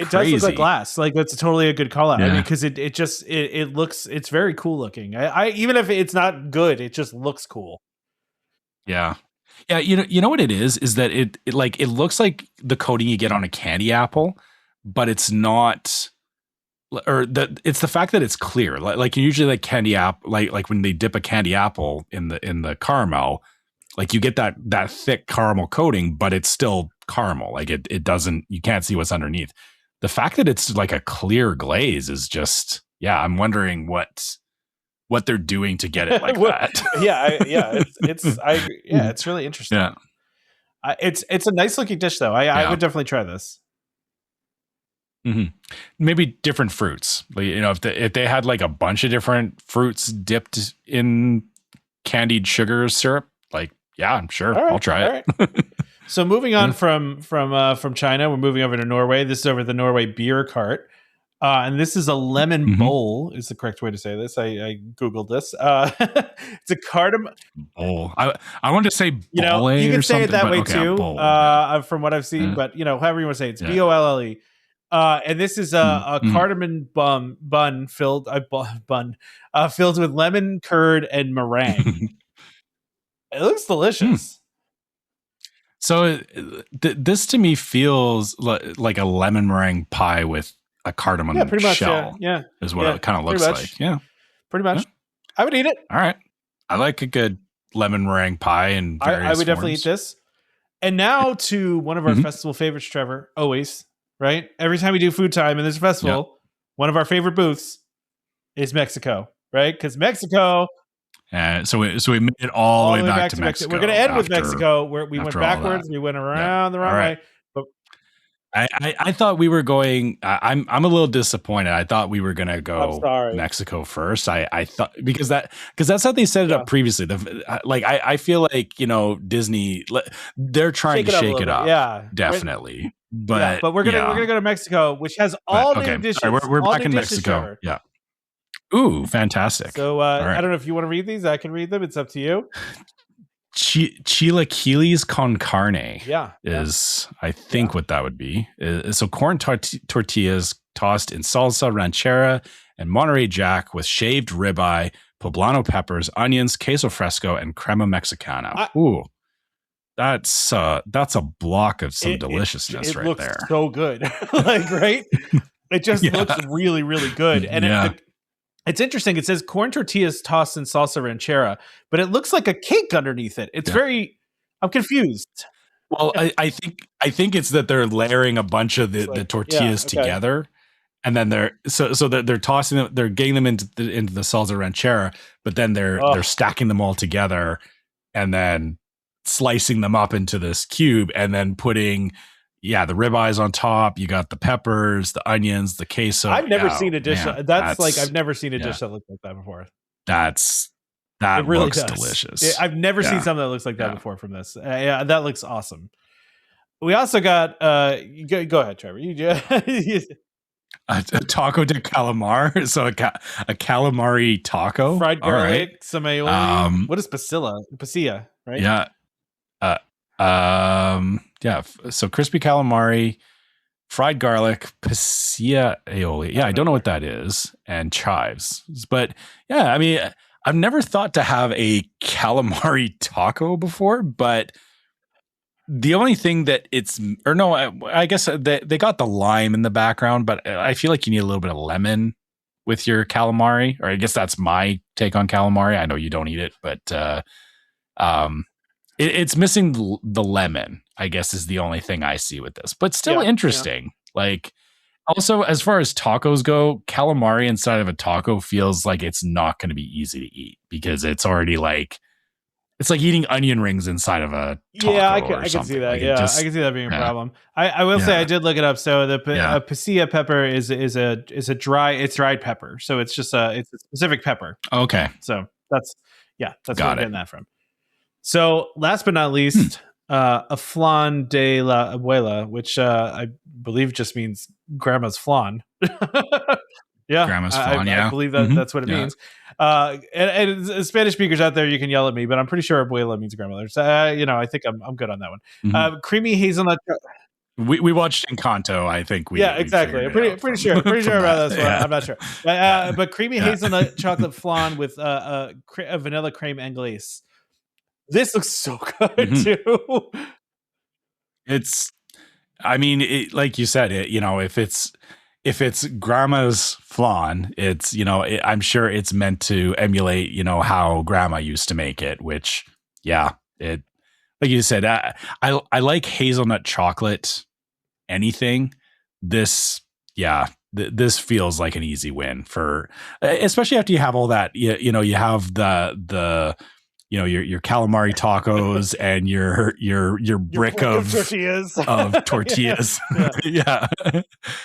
It does look like glass. Like that's totally a good call out. Yeah. I mean, because it looks, it's very cool looking. I even if it's not good, it just looks cool. Yeah. Yeah, you know what it is that it looks like the coating you get on a candy apple, but it's not, it's the fact that it's clear. Like usually like candy apple, like when they dip a candy apple in the caramel, like you get that thick caramel coating, but it's still caramel. Like it doesn't, you can't see what's underneath. The fact that it's like a clear glaze is just, I'm wondering what they're doing to get it like that. It's really interesting. Yeah. It's a nice looking dish though. I would definitely try this. Mm-hmm. Maybe different fruits. Like, if they had like a bunch of different fruits dipped in candied sugar syrup, like, I'm sure I'll try it. Right. So moving on from China, we're moving over to Norway. This is over the Norway beer cart. And this is a lemon bowl is the correct way to say this. I Googled this. It's a cardamom bowl. I wanted to say bowl. You can say it that way too, bowl, from what I've seen, but however you want to say it, it's BOLLE. And this is a cardamom bun filled with lemon curd and meringue. It looks delicious. So this to me feels like a lemon meringue pie with a cardamom shell. Yeah, is what it kind of looks like. Yeah, pretty much. Yeah. I would eat it. All right, I like a good lemon meringue pie and I would definitely eat this. And now to one of our festival favorites, Trevor. Always, right? Every time we do food time and there's a festival, one of our favorite booths is Mexico, right? Because Mexico. So we made it all the way back to Mexico. We're going to end with Mexico, where we went backwards. We went around the wrong way. But I thought we were going. I'm a little disappointed. I thought we were going to go Mexico first. I thought because that's how they set it up previously. I feel like Disney, they're trying to shake it up. Yeah, definitely. But we're gonna go to Mexico, which has all new dishes. Right, we're back in Mexico. Yeah. Ooh, fantastic. So I don't know if you want to read these. I can read them. It's up to you. chilaquiles con carne. Yeah. Is I think what that would be. So corn tortillas tossed in salsa ranchera and Monterey Jack with shaved ribeye, poblano peppers, onions, queso fresco, and crema mexicana. Ooh, that's a block of some deliciousness it right looks there. So good, like right. It just looks really, really good, and it's interesting. It says corn tortillas tossed in salsa ranchera, but it looks like a cake underneath it. It's very. I'm confused. Well, I think it's that they're layering a bunch of the tortillas together. And then they're tossing them, they're getting them into the salsa ranchera, but then they're stacking them all together and then slicing them up into this cube and then putting the ribeyes on top. You got the peppers, the onions, the queso. I've never seen a dish I've never seen a dish that looks like that before. That really looks delicious. I've never seen something that looks like that before from this. That looks awesome. We also got go ahead, Trevor. A taco de calamar, so a calamari taco, fried garlic, some aioli. What is pasilla, right? So crispy calamari, fried garlic, pasilla aioli. Yeah, I don't know what that is, and chives. But yeah, I mean, I've never thought to have a calamari taco before, but the only thing that I guess they got the lime in the background, but I feel like you need a little bit of lemon with your calamari, or I guess that's my take on calamari. I know you don't eat it, but it's missing the lemon, I guess, is the only thing I see with this, but still interesting. Like, also, as far as tacos go, calamari inside of a taco feels like it's not going to be easy to eat because it's already like, it's like eating onion rings inside of a taco. Yeah, I can see that. Like I can see that being a problem. I will say I did look it up. So the pasilla pepper is a dried pepper. So it's just it's a specific pepper. Okay. So that's where I'm getting that from. So last but not least, a flan de la abuela, which I believe just means grandma's flan. Grandma's flan. I believe that's what it means. And Spanish speakers out there, you can yell at me, but I'm pretty sure abuela means grandmother. So I think I'm good on that one. Creamy hazelnut. We watched Encanto. I think exactly. I'm pretty sure about this one. I'm not sure, but creamy hazelnut chocolate flan with a vanilla creme anglaise. This looks so good too. It's, I mean, like you said, if it's grandma's flan, it's, I'm sure it's meant to emulate, how grandma used to make it, which, like you said, I like hazelnut chocolate, anything. This feels like an easy win for, especially after you have all that, you have the your calamari tacos and your brick of tortillas.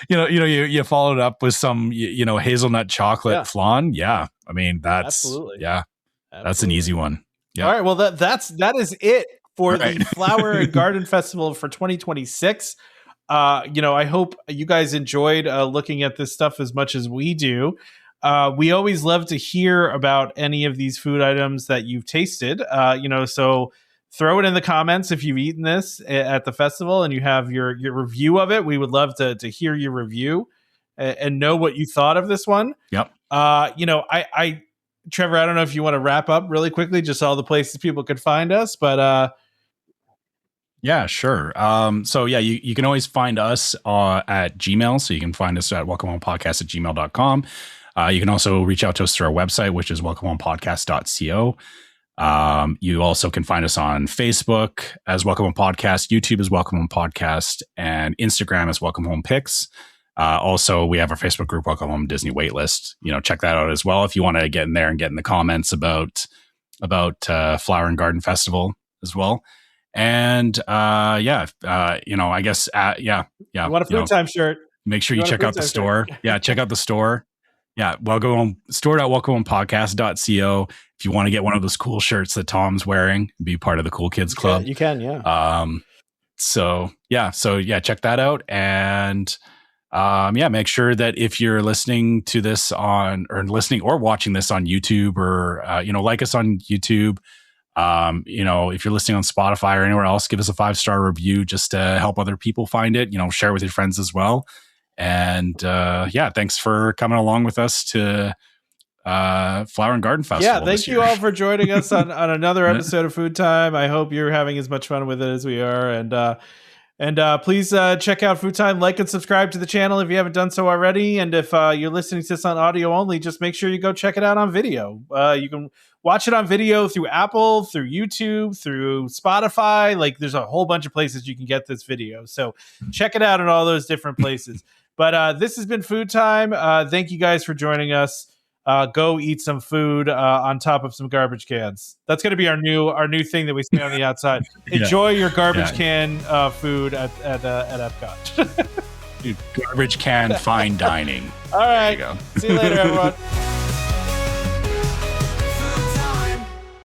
You followed up with some hazelnut chocolate flan. Yeah, I mean that's that's an easy one. Yeah. All right, well that is it for the Flower and Garden Festival for 2026. I hope you guys enjoyed looking at this stuff as much as we do. We always love to hear about any of these food items that you've tasted, so throw it in the comments if you've eaten this at the festival and you have your review of it. We would love to hear your review and know what you thought of this one. Yep. Trevor, I don't know if you want to wrap up really quickly, just all the places people could find us, but yeah, sure. You can always find us at Gmail. So you can find us at welcomehomepodcast@gmail.com. You can also reach out to us through our website, which is welcomehomepodcast.co. You also can find us on Facebook as Welcome Home Podcast, YouTube as Welcome Home Podcast, and Instagram as Welcome Home Pics. Also, we have our Facebook group, Welcome Home Disney Waitlist. Check that out as well if you want to get in there and get in the comments about Flower and Garden Festival as well. And I guess You want a food time shirt? Make sure you check out the store. Yeah, check out the store. Yeah, store.welcomehomepodcast.co. If you want to get one of those cool shirts that Tom's wearing, be part of the Cool Kids Club. You can, yeah. So check that out. And make sure that if you're listening to this or watching this on YouTube or like us on YouTube, If you're listening on Spotify or anywhere else, give us a 5-star review just to help other people find it. Share with your friends as well. And thanks for coming along with us to Flower and Garden Festival. Yeah, thank you all for joining us on another episode of Food Time. I hope you're having as much fun with it as we are. And please check out Food Time, like and subscribe to the channel if you haven't done so already. And if you're listening to this on audio only, just make sure you go check it out on video. You can watch it on video through Apple, through YouTube, through Spotify. Like, there's a whole bunch of places you can get this video. So check it out in all those different places. But this has been Food Time. Thank you guys for joining us. Go eat some food on top of some garbage cans. That's going to be our new thing that we say on the outside. Enjoy your garbage can food at Epcot. Garbage can fine dining. All right. There you go. See you later, everyone.